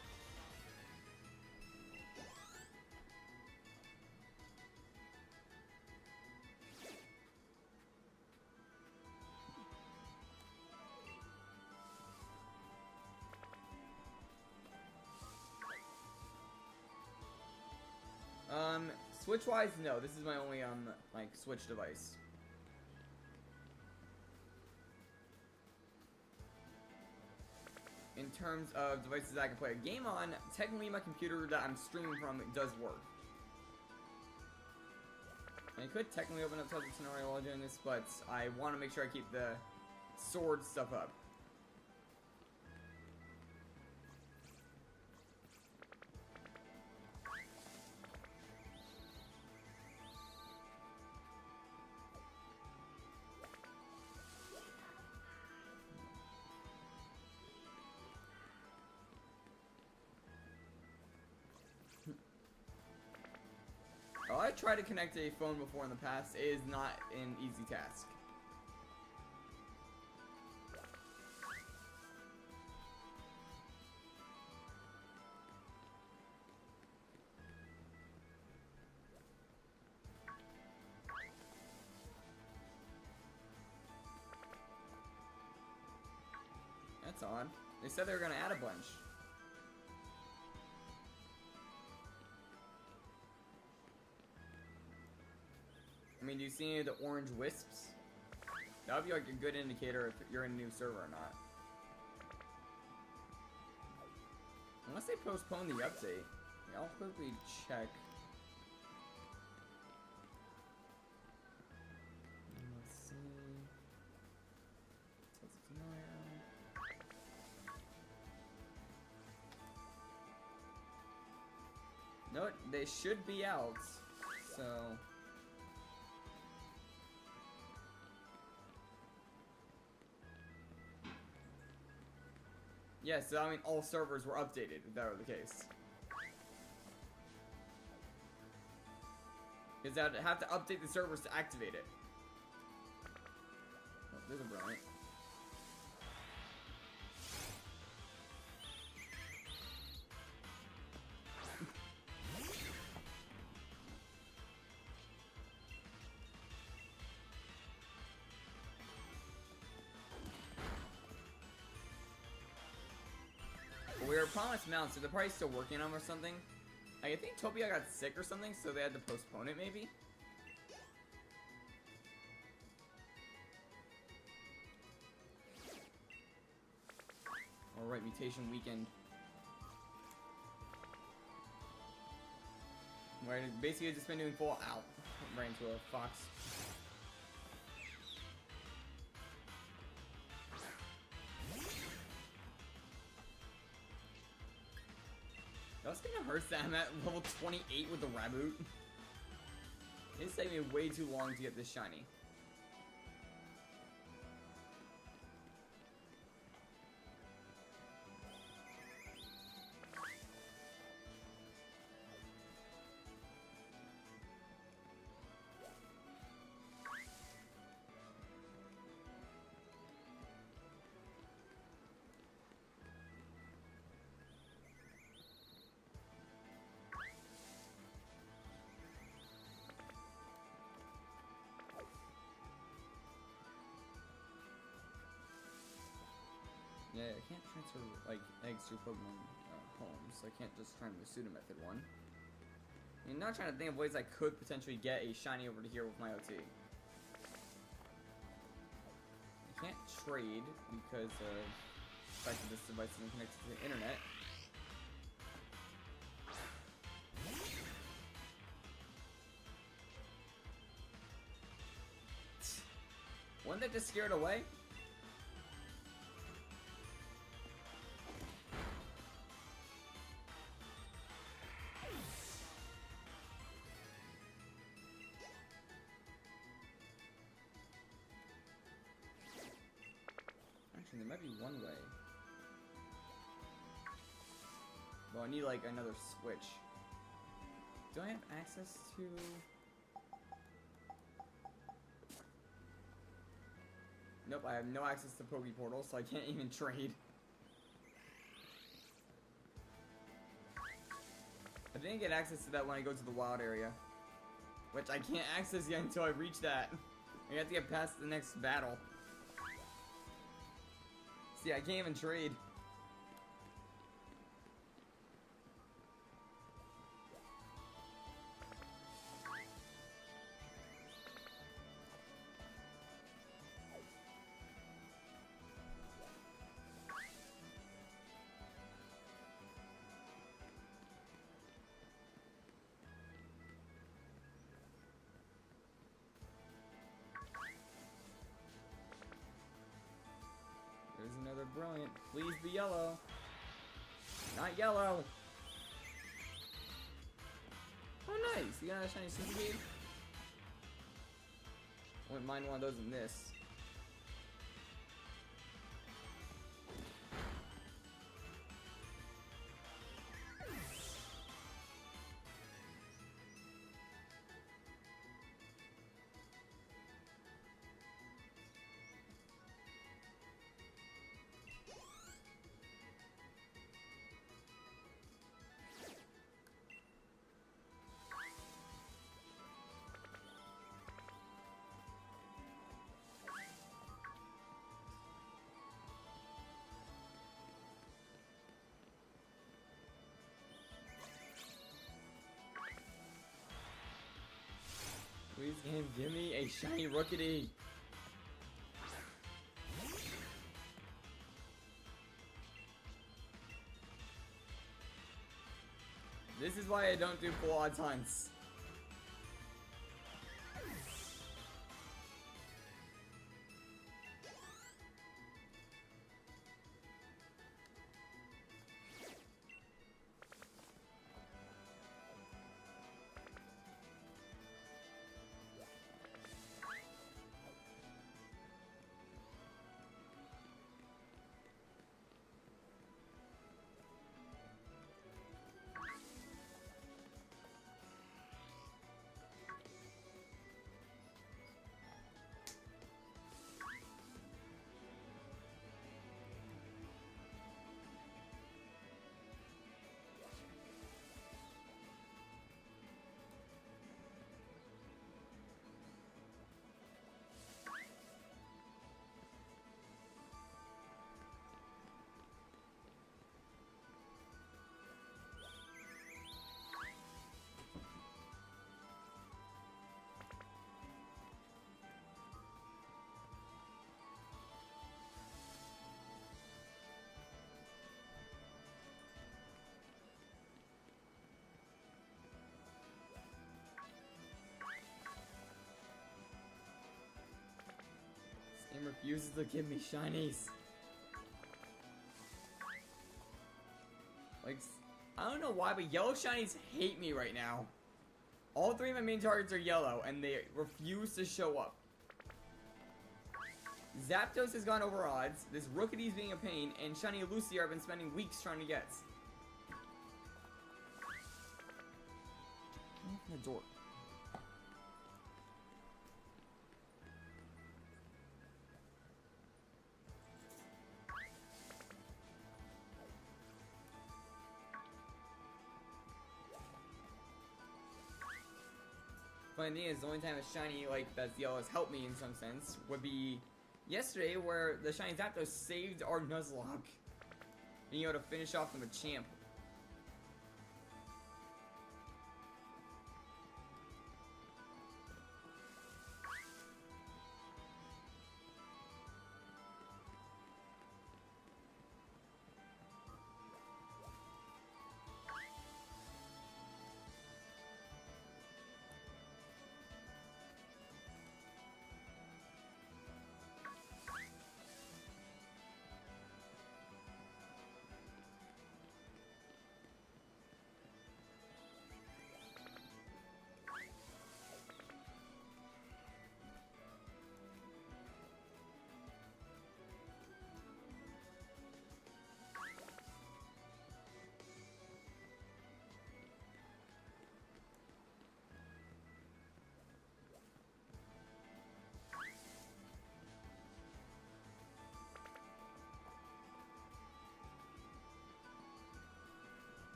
Speaker 1: Switch-wise, no. This is my only, like, Switch device. In terms of devices I can play a game on, technically my computer that I'm streaming from does work. And I could technically open up Puzzle Scenario while doing this, but I want to make sure I keep the sword stuff up. I tried to connect a phone before in the past. It is not an easy task. That's odd. They said they were going to add a bunch. I mean, do you see any of the orange wisps? That would be like a good indicator if you're in a new server or not. Unless they postpone the update. Yeah, I'll quickly check. Let's see. No, they should be out. So... yes, yeah, so, I mean, all servers were updated, if that were the case. Because I'd have to update the servers to activate it. Oh, there's a brilliant. We were promised mounts, so they're probably still working on them or something. Like, I think Topia got sick or something, so they had to postpone it, maybe? Alright, mutation weekend. Where basically just been doing full out. Right into a fox. just gonna hurt that I'm at level 28 with the Raboot. It's taking me way too long to get this shiny. Yeah, I can't transfer, like, eggs to Pokemon homes, so I can't just try and do pseudo method one. I'm not trying to think of ways I could potentially get a shiny over to here with my OT. I can't trade because of the fact that this device isn't connected to the internet. Wasn't that just scared away? There might be one way. Well, I need like another switch. Do I have access to... Nope, I have no access to Poke Portal, so I can't even trade. I didn't get access to that when I go to the wild area. Which I can't access yet until I reach that. I have to get past the next battle. See, I can't even trade. There's another brilliant. Please be yellow. Not yellow. Oh, nice. You got a shiny Centipede? I wouldn't mind one of those in this. Please, game, give me a shiny Rookity. This is why I don't do full odds hunts. This game refuses to give me shinies. Like, I don't know why, but yellow shinies hate me right now. All three of my main targets are yellow, and they refuse to show up. Zapdos has gone over odds, this Rookidee's being a pain, and Shiny Lucier I've been spending weeks trying to get. Open the door. Funny thing is, the only time a shiny like that's yellow has helped me in some sense would be yesterday, where the shiny Zapdos saved our Nuzlocke, being able to finish off the champ.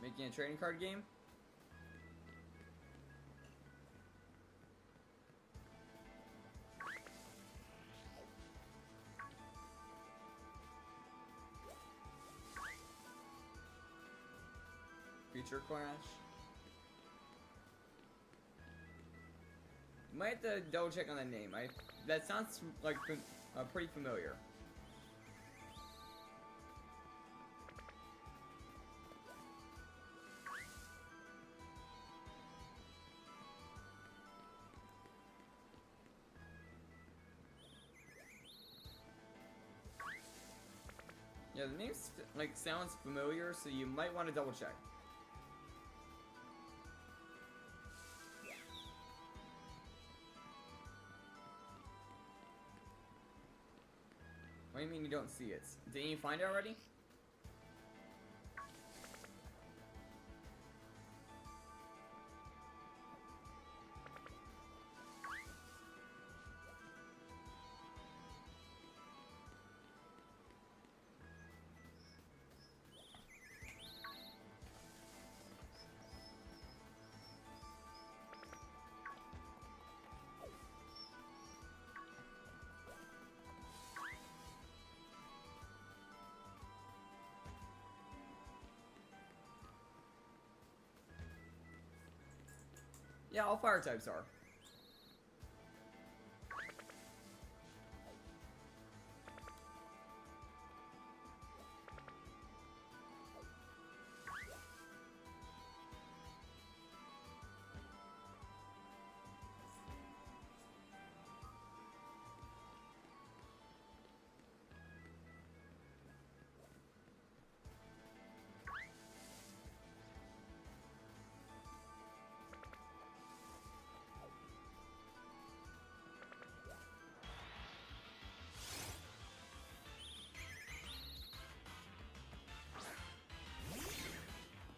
Speaker 1: Making a trading card game? Future Clash? Might have to double check on that name. That sounds like pretty familiar. Yeah, the name sounds familiar, so you might want to double check. What do you mean you don't see it? Didn't you find it already? Yeah, all fire types are.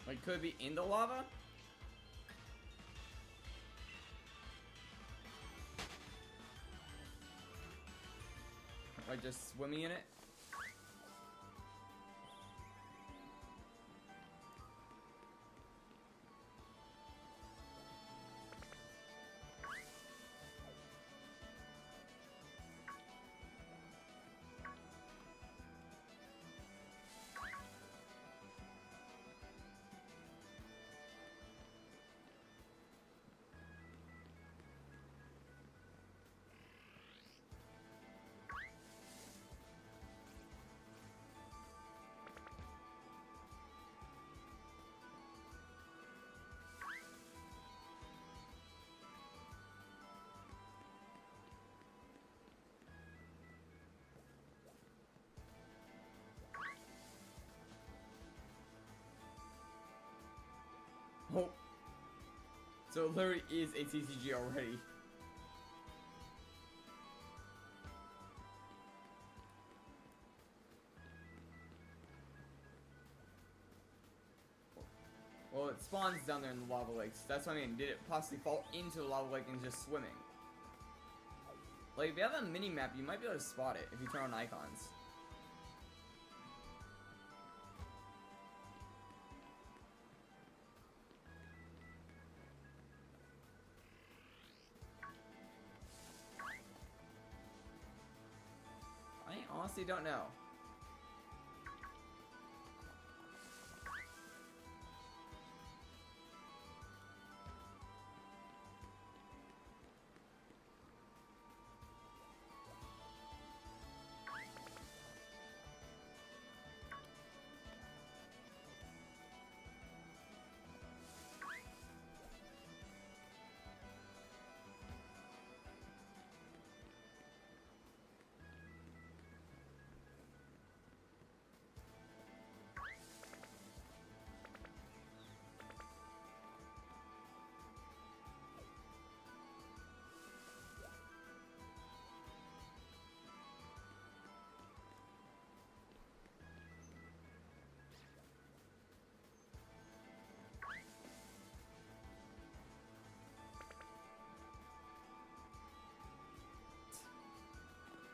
Speaker 1: Like, could it be in the lava? Like, just swimming in it? So it literally is a TCG already. Well, it spawns down there in the lava lakes. That's what I mean. Did it possibly fall into the lava lake and just swimming? Like, if you have a mini-map, you might be able to spot it if you turn on icons. I honestly don't know.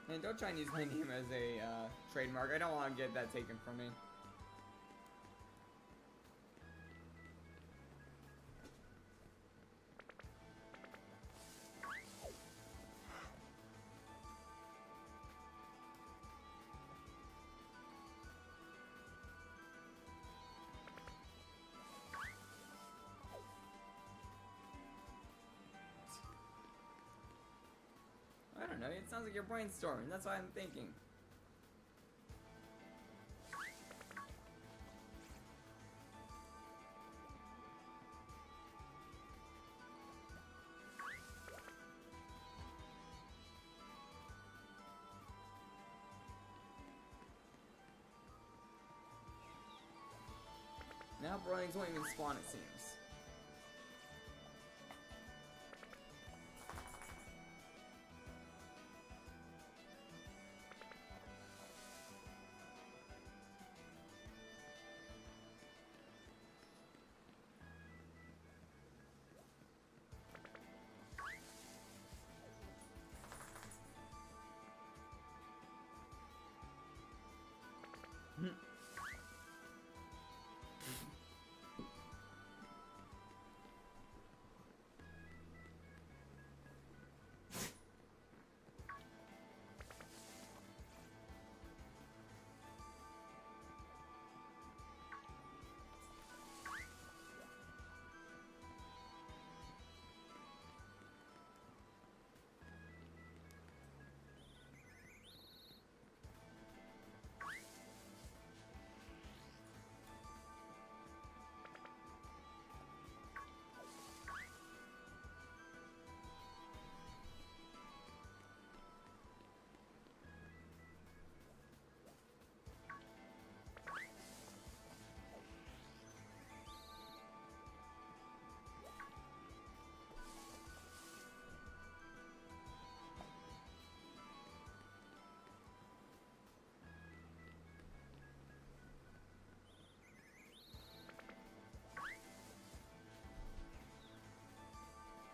Speaker 1: Man, don't try and use my name as a trademark. I don't want to get that taken from me. I don't know, it sounds like you're brainstorming, that's what I'm thinking. Now Brawlings won't even spawn, it seems.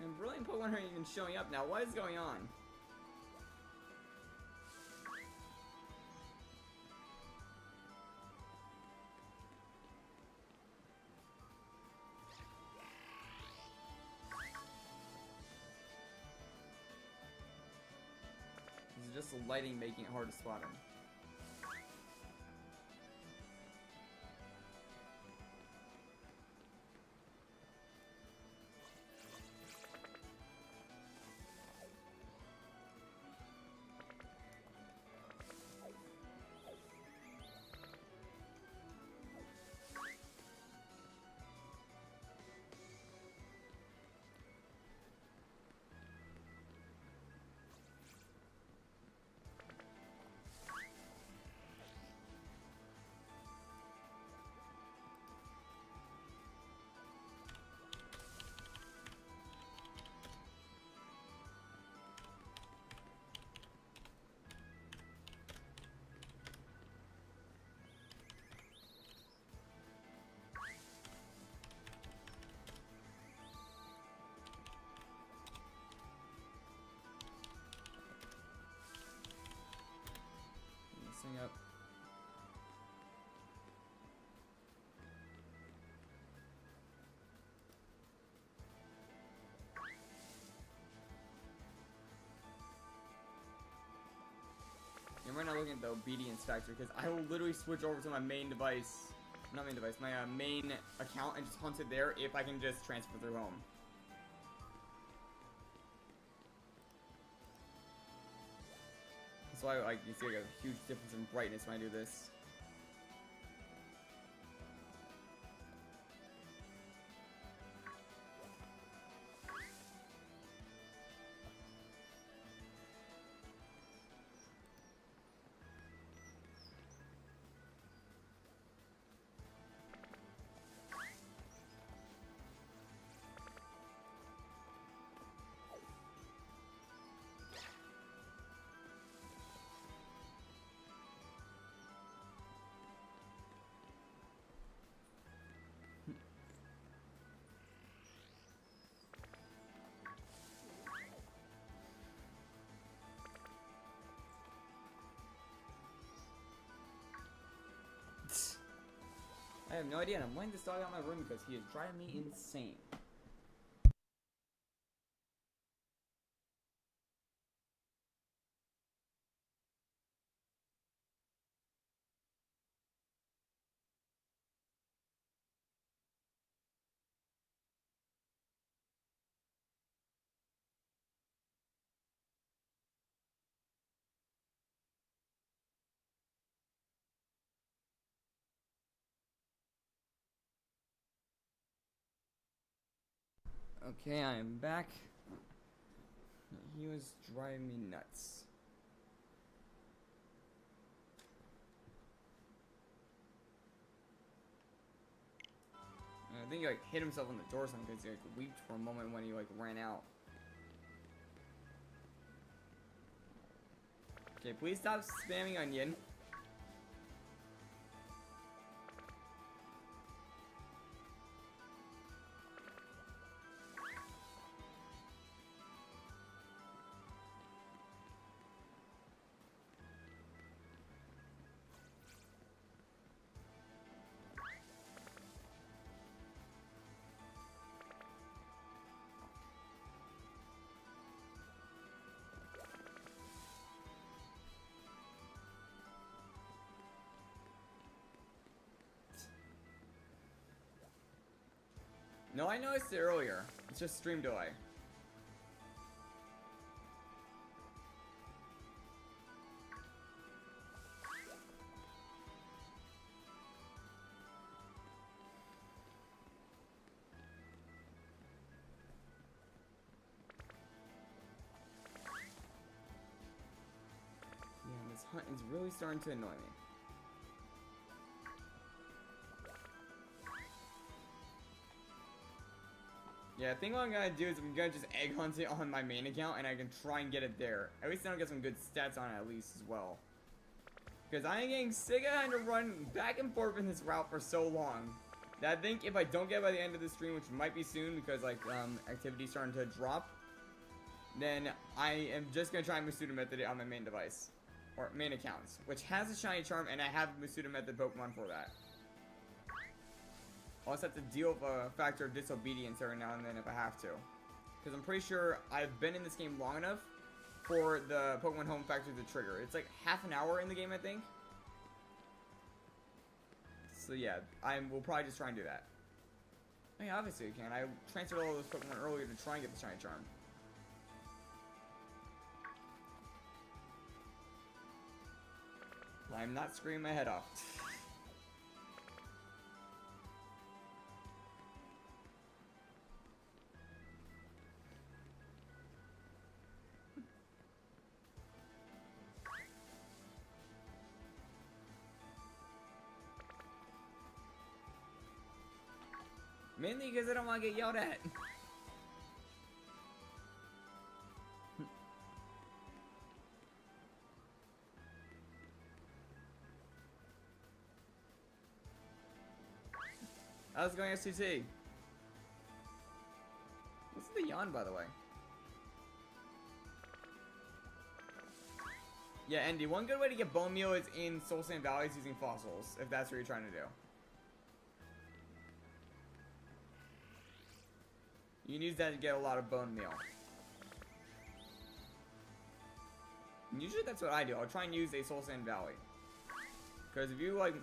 Speaker 1: And brilliant Pokemon aren't even showing up now. What is going on? This is just the lighting making it hard to spot him. looking at the obedience factor because I will literally switch over to my main device. Not main device, my main account and just hunt it there if I can just transfer through home. So I you see like a huge difference in brightness when I do this. I have no idea, and I'm letting this dog out of my room because he is driving me insane. Okay, I am back. He was driving me nuts. I think he like hit himself on the door or something because he like weeped for a moment when he like ran out. Okay, please stop spamming onion. No, I noticed it earlier. It's just stream delay. Yeah, this hunt is really starting to annoy me. Yeah, I think what I'm gonna do is I'm gonna just egg hunt it on my main account and I can try and get it there. At least then I'll get some good stats on it at least as well. Because I am getting sick of having to run back and forth in this route for so long that I think if I don't get it by the end of the stream, which might be soon because like activity's starting to drop, then I am just gonna try and Masuda method it on my main device. Or main accounts, which has a shiny charm and I have Masuda method Pokemon for that. I'll just have to deal with a factor of disobedience every now and then if I have to. Because I'm pretty sure I've been in this game long enough for the Pokemon Home factor to trigger. It's like half an hour in the game, I think. So yeah, we'll probably just try and do that. I mean, obviously I can. I transferred all those Pokemon earlier to try and get the shiny charm. I'm not screaming my head off. Mainly because I don't want to get yelled at. How's it going, STT? What's the yawn, by the way? Yeah, Andy, one good way to get bone meal is in Soul Sand Valleys using fossils, if that's what you're trying to do. You can use that to get a lot of bone meal. Usually that's what I do. I'll try and use a Soul Sand Valley. Because if you, like,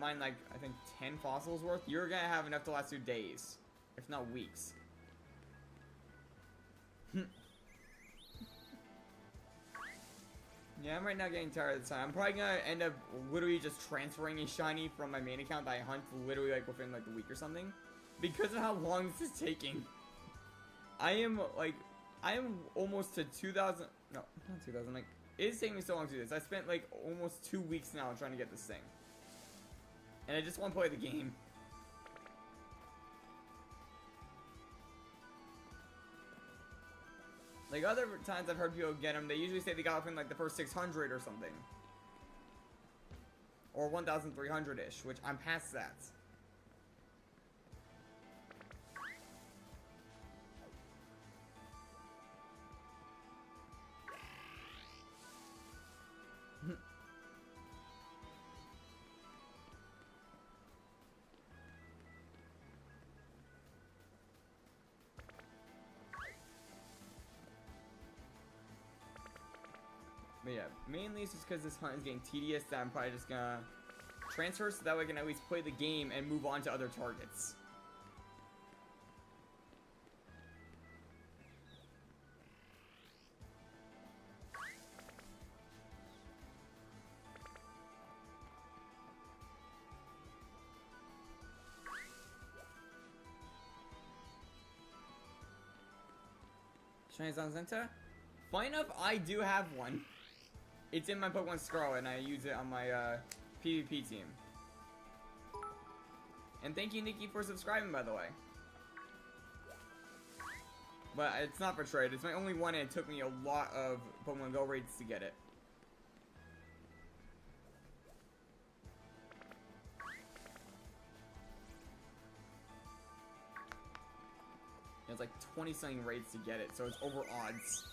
Speaker 1: mine, like, I think 10 fossils worth, you're gonna have enough to last you days. If not weeks. Yeah, I'm right now getting tired of the time. I'm probably gonna end up literally just transferring a shiny from my main account that I hunt literally, like, within, like, the week or something. Because of how long this is taking. I am almost to 2,000, no, not 2,000, like, it is taking me so long to do this. I spent, like, almost 2 weeks now trying to get this thing. And I just want to play the game. Like, other times I've heard people get them, they usually say they got within, like, the first 600 or something. Or 1,300-ish, which I'm past that. But yeah, mainly it's just because this hunt is getting tedious that I'm probably just gonna transfer so that way I can at least play the game and move on to other targets. Shiny Zamazenta? Funny enough, I do have one. It's in my Pokemon Scarlet, and I use it on my PvP team. And thank you, Nikki, for subscribing, by the way. But it's not for trade. It's my only one, and it took me a lot of Pokemon Go raids to get it. It's like 20-something raids to get it, so it's over odds.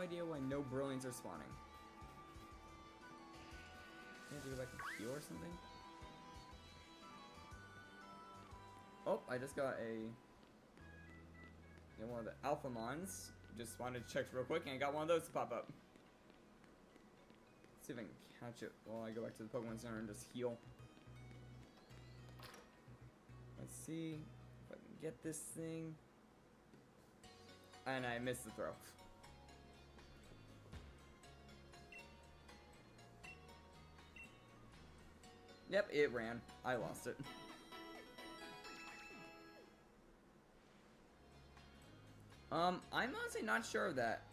Speaker 1: Idea why no brilliants are spawning. I have to go back and heal or something. Oh, I just got one of the Alphamons. Just wanted to check real quick, and I got one of those to pop up. Let's see if I can catch it while I go back to the Pokemon Center and just heal. Let's see if I can get this thing. And I missed the throw. Yep, it ran. I lost it. I'm honestly not sure of that.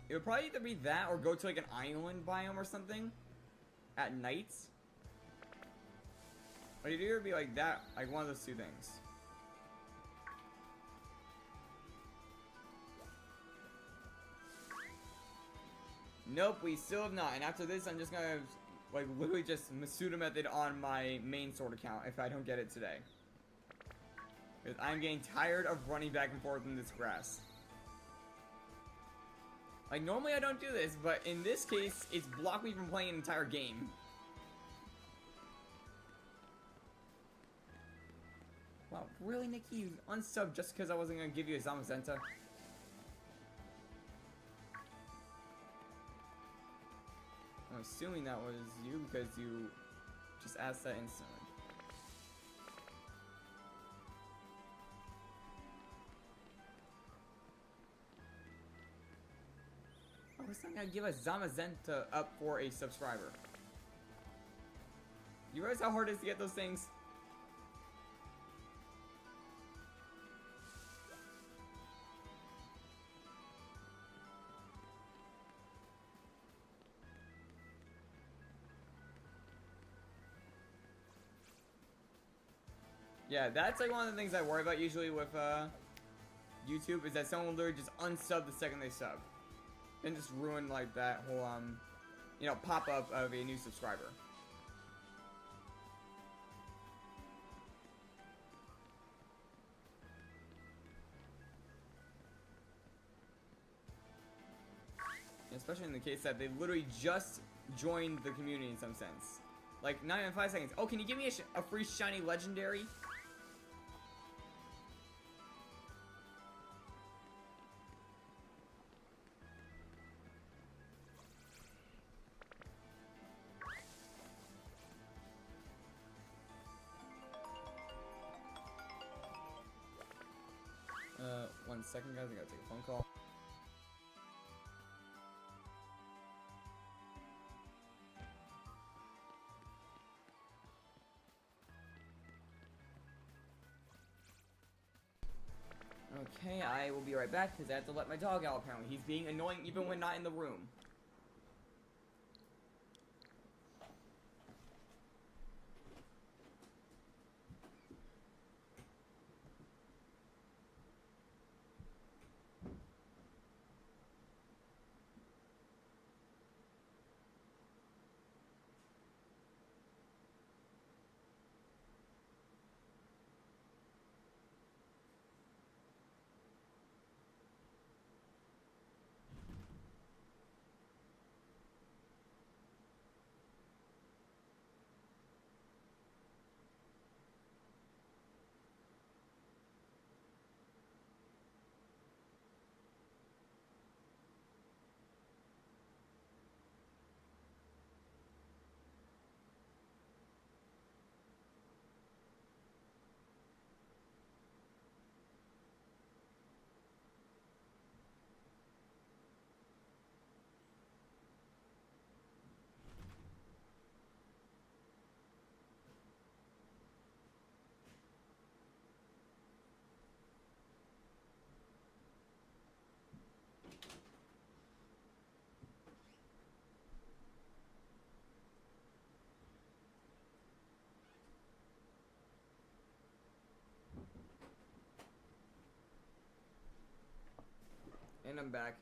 Speaker 1: It would probably either be that or go to like an island biome or something at night. Or it'd either be like that, like one of those two things. Nope, we still have not. And after this, I'm just gonna like literally just Masuda method on my main sword account if I don't get it today. Because I'm getting tired of running back and forth in this grass. Like, normally I don't do this, but in this case, it's blocked me from playing an entire game. Wow, really, Nikki? You unsubbed just because I wasn't going to give you a Zamazenta? I'm assuming that was you because you just asked that instantly. I was not gonna give a Zamazenta up for a subscriber. You realize how hard it is to get those things? Yeah, that's like one of the things I worry about usually with YouTube is that someone will literally just unsub the second they sub. And just ruin, like, that whole, you know, pop-up of a new subscriber. Especially in the case that they literally just joined the community in some sense. Like, not even 5 seconds. Oh, can you give me a free shiny legendary? One second, guys. I gotta take a phone call. Okay, I will be right back because I have to let my dog out apparently. He's being annoying even when not in the room. And I'm back.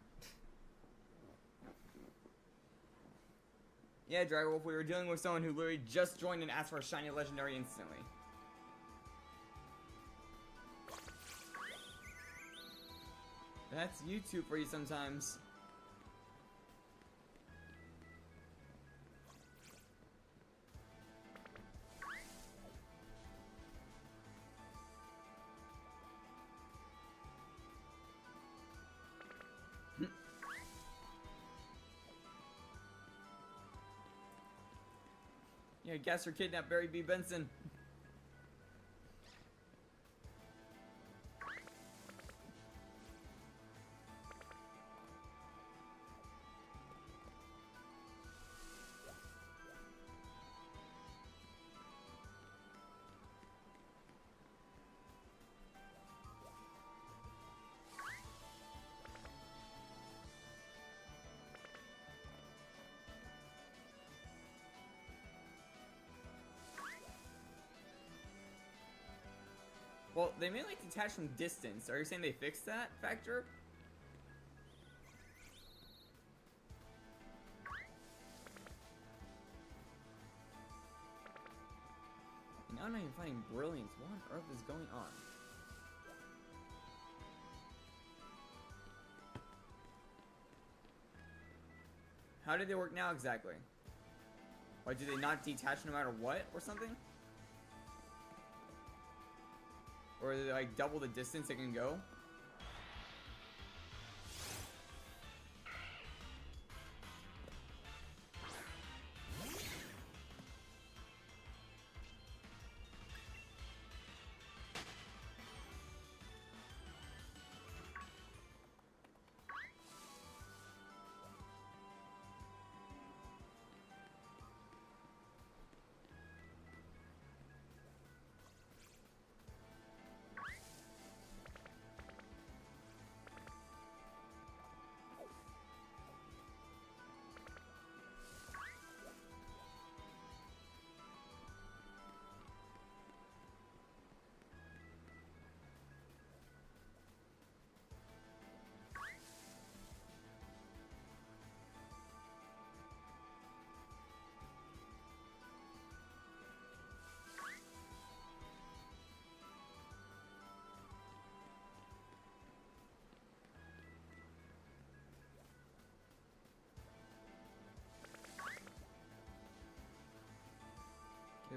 Speaker 1: Yeah, Dragon Wolf, we were dealing with someone who literally just joined and asked for a shiny legendary instantly. That's YouTube for you sometimes. Yeah, guess or kidnap Barry B. Benson. Well, they may like detach from distance. Are you saying they fixed that factor? Now I'm not even finding brilliance. What on earth is going on? How did they work now exactly? Why do they not detach no matter what or something? Or are they like double the distance it can go?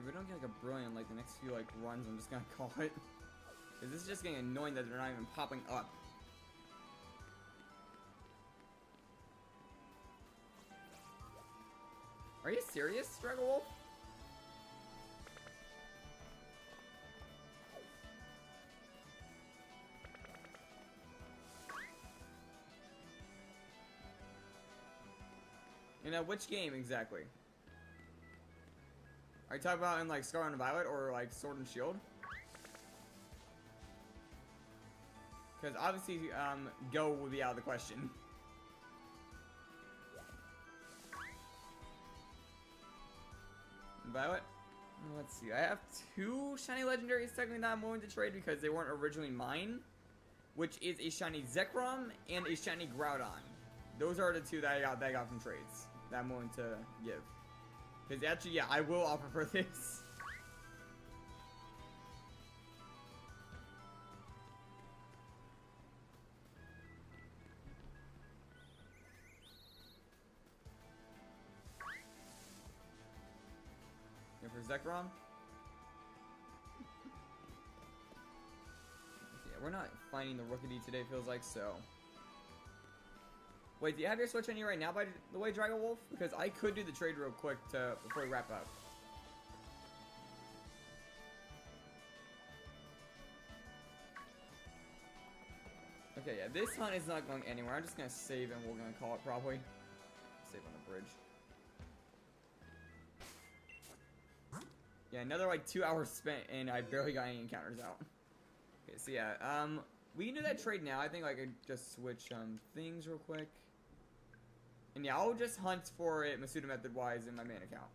Speaker 1: we don't get like a brilliant, like the next few like runs, I'm just gonna call it. Cause this is just getting annoying that they're not even popping up. Are you serious, Dragon Wolf? You know, which game exactly? Are you talking about in like Scarlet and Violet or like Sword and Shield? Because obviously, Go would be out of the question. Violet? Let's see. I have 2 shiny legendaries technically that I'm willing to trade because they weren't originally mine, which is a shiny Zekrom and a shiny Groudon. Those are the 2 that I got from trades that I'm willing to give. Because actually, yeah, I will offer for this. Yeah, for Zekrom. Yeah, we're not finding the Rookity today, feels like, so. Wait, do you have your Switch on you right now, by the way, Dragon Wolf? Because I could do the trade real quick before we wrap up. Okay, yeah, this hunt is not going anywhere. I'm just gonna save and we're gonna call it probably. Save on the bridge. Yeah, another like 2 hours spent and I barely got any encounters out. Okay, so yeah, we can do that trade now. I think like I could just switch things real quick. And yeah, I'll just hunt for it Masuda method wise in my main account.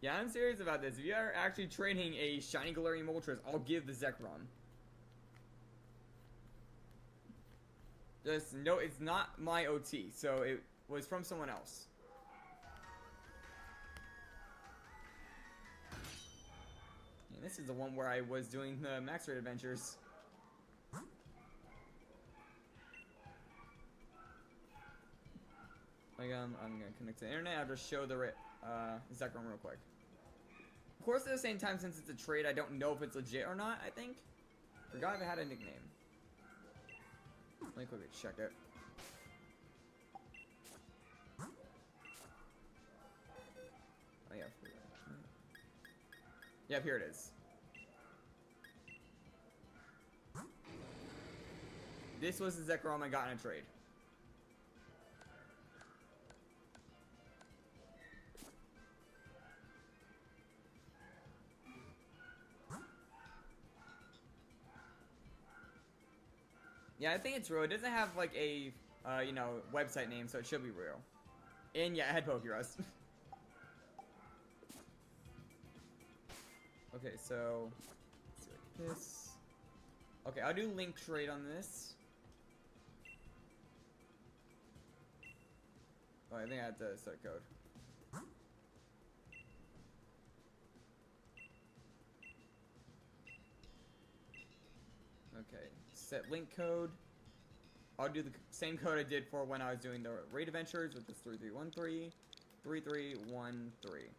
Speaker 1: Yeah, I'm serious about this. If you are actually trading a shiny Galarian Moltres, I'll give the Zekrom. Just no, it's not my OT, so it was from someone else. And this is the one where I was doing the max rate adventures. Like, I'm gonna connect to the internet. I'll just show the Zekrom real quick. Of course, at the same time, since it's a trade, I don't know if it's legit or not, I think. Forgot if it had a nickname. Let me quickly check it. Oh, yeah. Yep, here it is. This was the Zekrom I got in a trade. Yeah, I think it's real. It doesn't have like a, you know, website name, so it should be real. And yeah, it had Pokerust. Okay, so let's see like this. Okay, I'll do link trade on this. Oh, I think I have to start code. Okay, set link code. I'll do the same code I did for when I was doing the raid adventures, which is 3313 3313.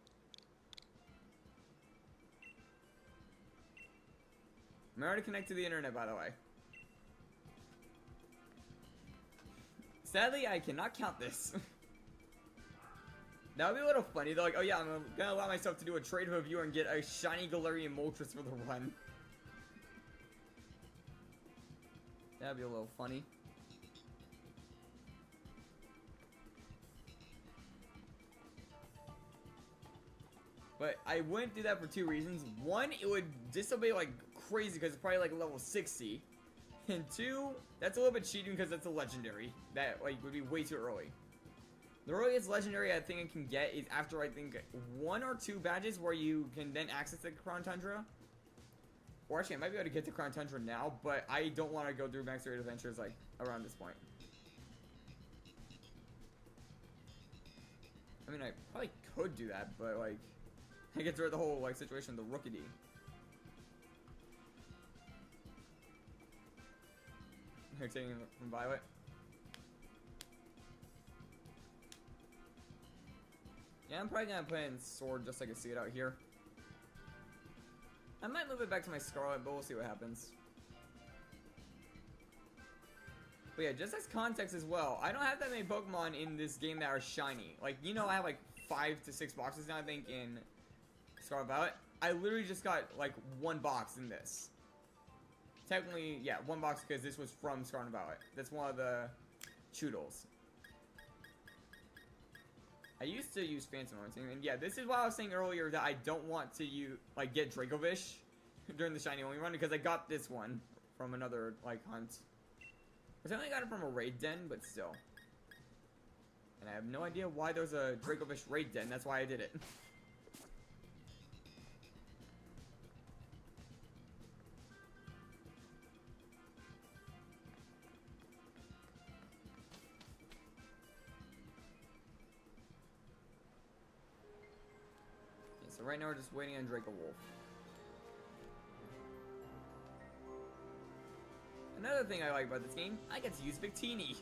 Speaker 1: Remember to connect to the internet, by the way. Sadly, I cannot count this. That would be a little funny. They're like, oh yeah, I'm gonna allow myself to do a trade review and get a shiny Galarian Moltres for the run. That'd be a little funny. But I wouldn't do that for 2 reasons. One, it would disobey like crazy because it's probably like level 60. And 2, that's a little bit cheating because that's a legendary. That like would be way too early. The earliest legendary I think I can get is after I think 1 or 2 badges where you can then access the Crown Tundra. Or actually I might be able to get the Crown Tundra now, but I don't want to go through max raid adventures like around this point. I mean I probably could do that, but like I get through the whole like situation with the Rookity. You're taking it from Violet. Yeah, Yeah, I'm probably gonna put in Sword just so I can see it out here. I might move it back to my Scarlet, but we'll see what happens. But yeah, just as context as well, I don't have that many Pokemon in this game that are shiny. Like, you know, I have like 5 to 6 boxes now, I think, in Scarlet Violet. I literally just got like 1 box in this. Technically, yeah, 1 box because this was from Scarlet Violet. That's one of the Choodles. I used to use Phantom Haunting, and yeah, this is why I was saying earlier that I don't want to get Dracovish during the shiny only run, because I got this one from another like hunt. I only got it from a raid den, but still. And I have no idea why there's a Dracovish raid den. That's why I did it. So right now we're just waiting on Draco Wolf. Another thing I like about this game, I get to use Victini.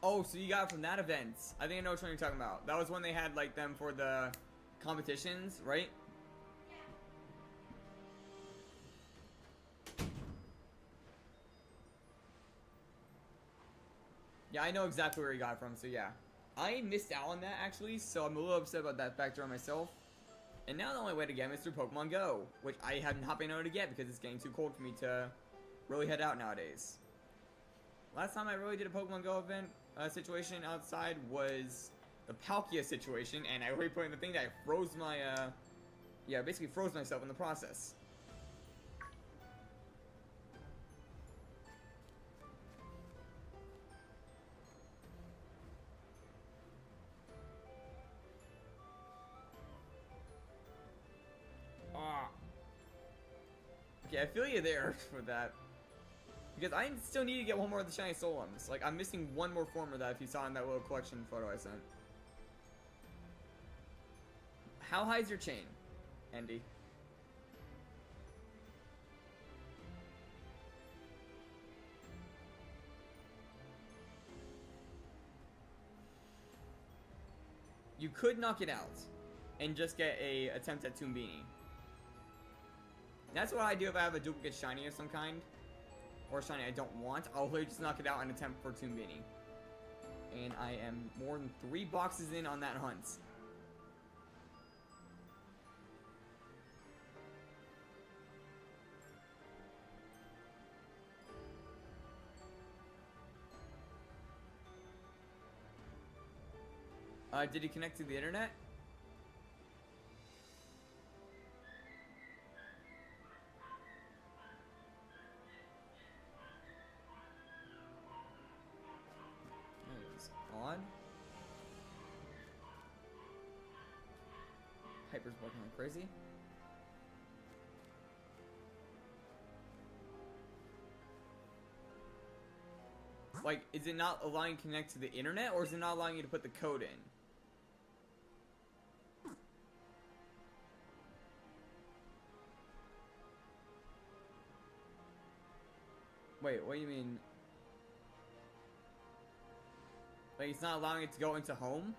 Speaker 1: Oh, so you got it from that event. I think I know which one you're talking about. That was when they had like them for the competitions, right? Yeah, I know exactly where he got it from, so yeah. I missed out on that, actually, so I'm a little upset about that factor on myself. And now the only way to get him is through Pokemon Go, which I have not been able to get because it's getting too cold for me to really head out nowadays. Last time I really did a Pokemon Go event situation outside was the Palkia situation, and I already put in the thing that I froze my, yeah, basically froze myself in the process. Okay, I feel you there for that. Because I still need to get one more of the shiny Solums. Like, I'm missing one more form of that if you saw in that little collection photo I sent. How high is your chain, Andy? You could knock it out and just get a attempt at Toonbini. That's what I do if I have a duplicate shiny of some kind. Or shiny I don't want. I'll literally just knock it out and attempt for Toonbini. And I am more than 3 boxes in on that hunt. Did he connect to the internet? On. Hyper's working like crazy. Like, is it not allowing you to connect to the internet, or is it not allowing you to put the code in? Wait, what do you mean? Like, it's not allowing it to go into home?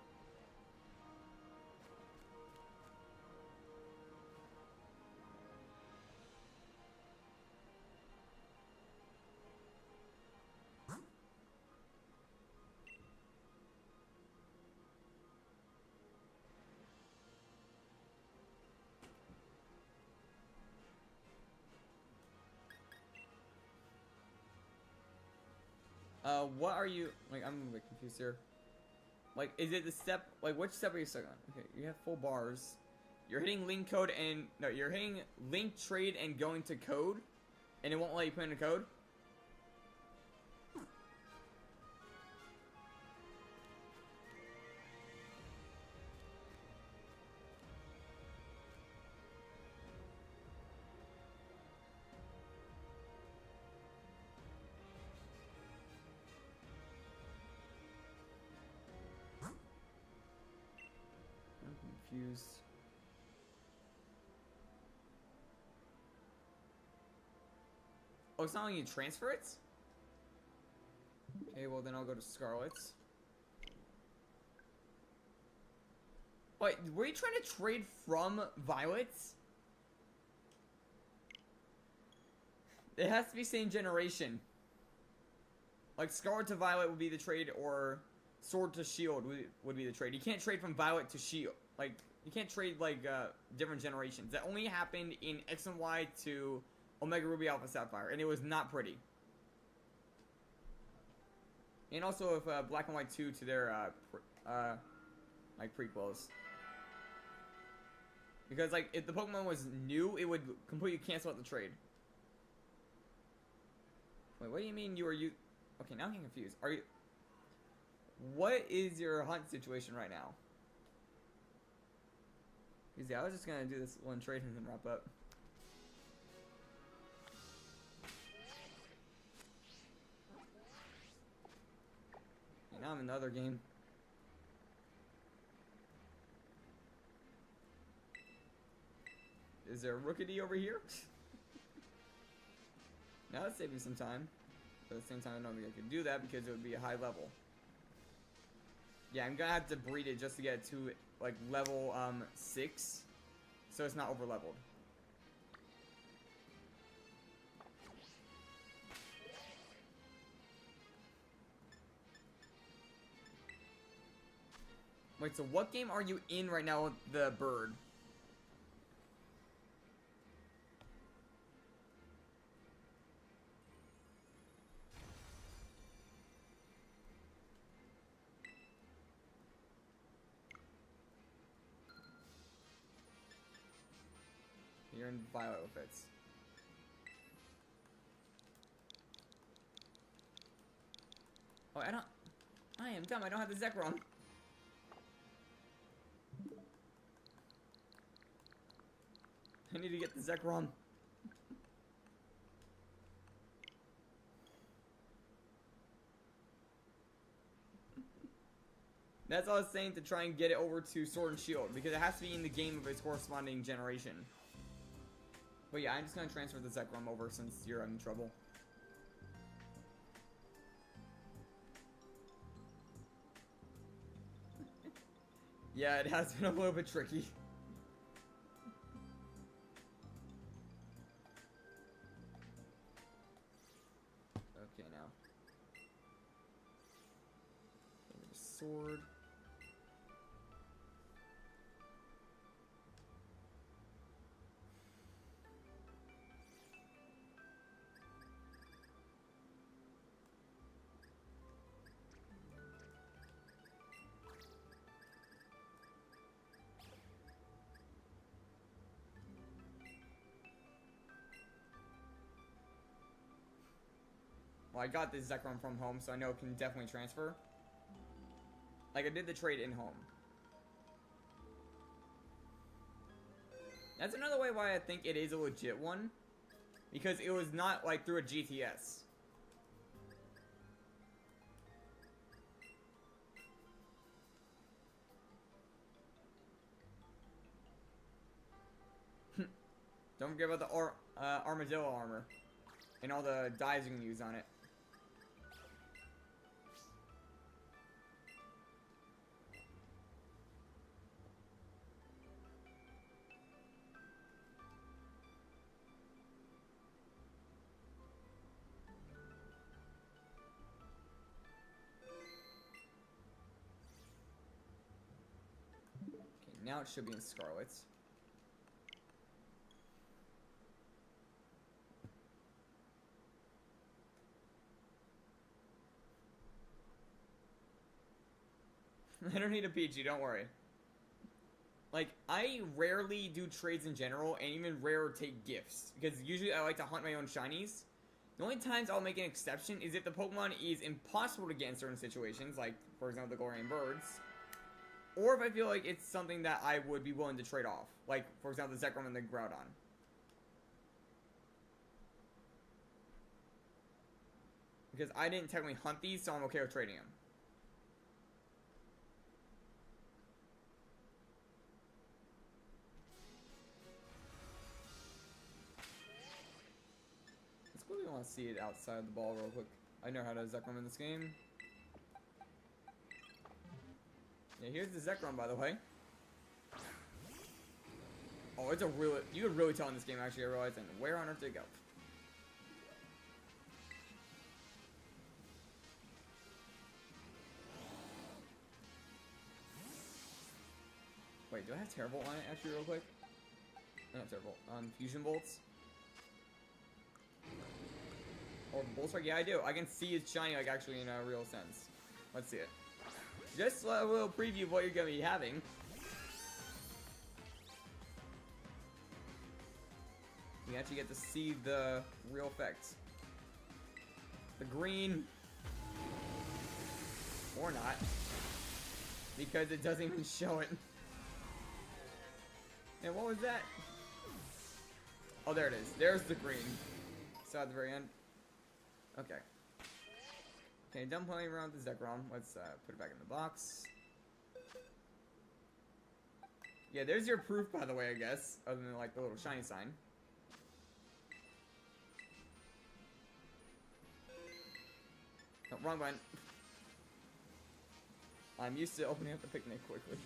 Speaker 1: What are you, like, I'm a bit confused here. Like, is it the step, like, which step are you stuck on? Okay, you have full bars. You're hitting link code and, no, you're hitting link trade and going to code, and it won't let you put in a code? I'm confused. Oh, it's not letting you transfer it? Okay, well then I'll go to Scarlet's. Wait, were you trying to trade from Violet's? It has to be same generation. Like Scarlet to Violet would be the trade, or Sword to Shield would be the trade. You can't trade from Violet to Shield. Like, you can't trade, like, different generations. That only happened in X and Y to Omega Ruby Alpha Sapphire, and it was not pretty. And also if Black and White 2 to their, like, prequels. Because, like, if the Pokemon was new, it would completely cancel out the trade. Wait, what do you mean you were Okay, now I'm getting confused. Are you... What is your hunt situation right now? Because, yeah, I was just gonna do this one trade and then wrap up. And now I'm in the other game. Is there a Rookity over here? Now that's saving some time. But at the same time, I don't think I could do that because it would be a high level. Yeah, I'm gonna have to breed it just to get it to, like, level, 6. So it's not over leveled. Wait, so what game are you in right now with the bird? You're in Violet outfits. Oh, I am dumb, I don't have the Zekrom. I need to get the Zekrom. That's all I was saying, to try and get it over to Sword and Shield, because it has to be in the game of its corresponding generation. But yeah, I'm just gonna transfer the Zekrom over since you're having trouble. Yeah, it has been a little bit tricky. Okay, now. Sword. Well, I got this Zekrom from home, so I know it can definitely transfer. Like, I did the trade in home. That's another way why I think it is a legit one. Because it was not, like, through a GTS. Don't forget about the Armadillo armor. And all the dyes you can use on it. Okay, now it should be in Scarlet's. I don't need a PG, don't worry. Like, I rarely do trades in general, and even rarer take gifts. Because usually I like to hunt my own shinies. The only times I'll make an exception is if the Pokemon is impossible to get in certain situations, like, for example, the Glorian Birds. Or if I feel like it's something that I would be willing to trade off. Like, for example, the Zekrom and the Groudon. Because I didn't technically hunt these, so I'm okay with trading them. I'll see it outside the ball real quick. I know how to Zekrom in this game. Yeah, here's the Zekrom, by the way. Oh, it's a really... You could really tell in this game, actually, I realized. And where on earth did it go? Wait, do I have Terrorbolt on it, actually, real quick? Not Terrorbolt. Fusion Bolts. Or Bolt Strike? Yeah, I do. I can see it's shiny, like, actually, in a real sense. Let's see it. Just a little preview of what you're going to be having. You actually get to see the real effects. The green. Or not. Because it doesn't even show it. And what was that? Oh, there it is. There's the green. So at the very end. Okay. Okay, done playing around with the Zekrom. Let's put it back in the box. Yeah, there's your proof, by the way, I guess. Other than, like, the little shiny sign. No, wrong button. I'm used to opening up the picnic quickly.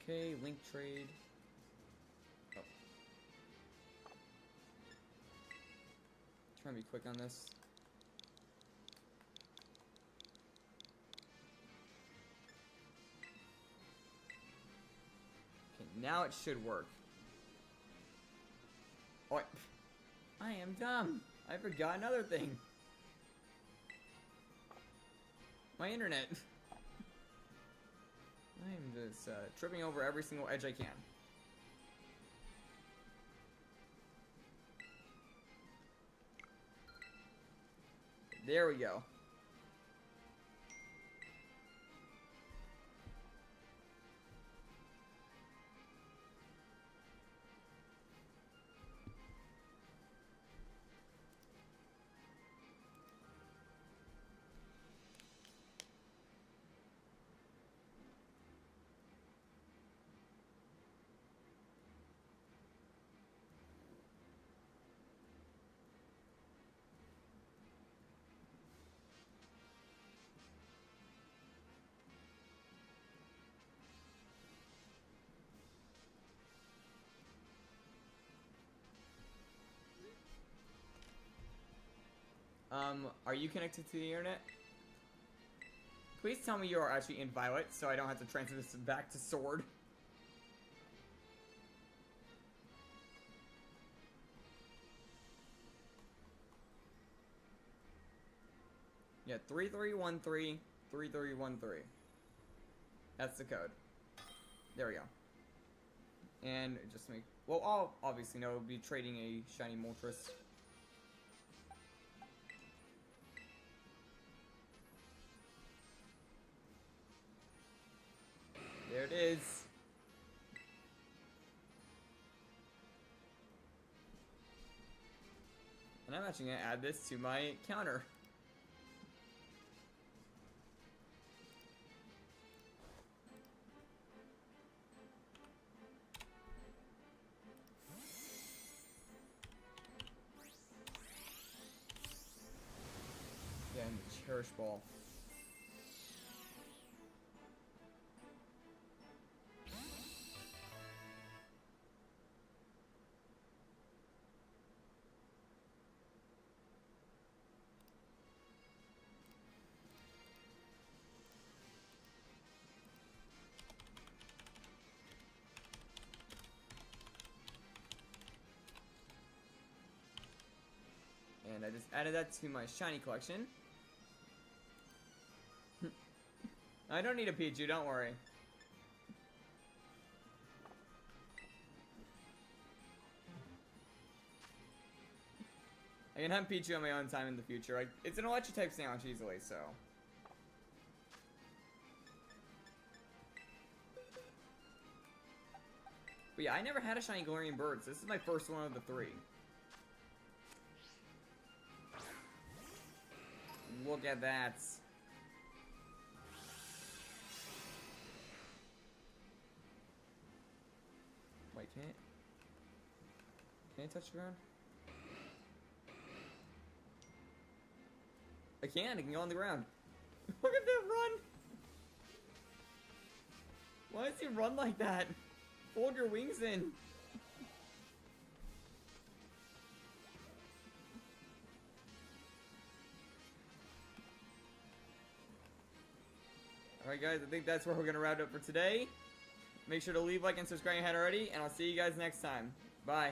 Speaker 1: Okay, link trade. Oh. Trying to be quick on this. Okay, now it should work. Oh, I am dumb. I forgot another thing. My internet. I am just tripping over every single edge I can. There we go. Are you connected to the internet? Please tell me you are actually in Violet, so I don't have to transfer this back to Sword. Yeah, 3313 3313. That's the code. There we go. And just make... Well, I'll obviously know we'll be trading a shiny Moltres. There it is. And I'm actually going to add this to my counter. Yeah, and the Cherish Ball. And I just added that to my shiny collection. I don't need a Pichu, don't worry. I can hunt Pichu on my own time in the future. It's an electric type sandwich easily, so. But yeah, I never had a shiny Galarian Birds. This is my first one of the three. Look at that. Can I touch the ground? I can go on the ground. Look at them run! Why does he run like that? Fold your wings in. Alright guys, I think that's where we're going to wrap it up for today. Make sure to leave, like, and subscribe if you haven't already, and I'll see you guys next time. Bye.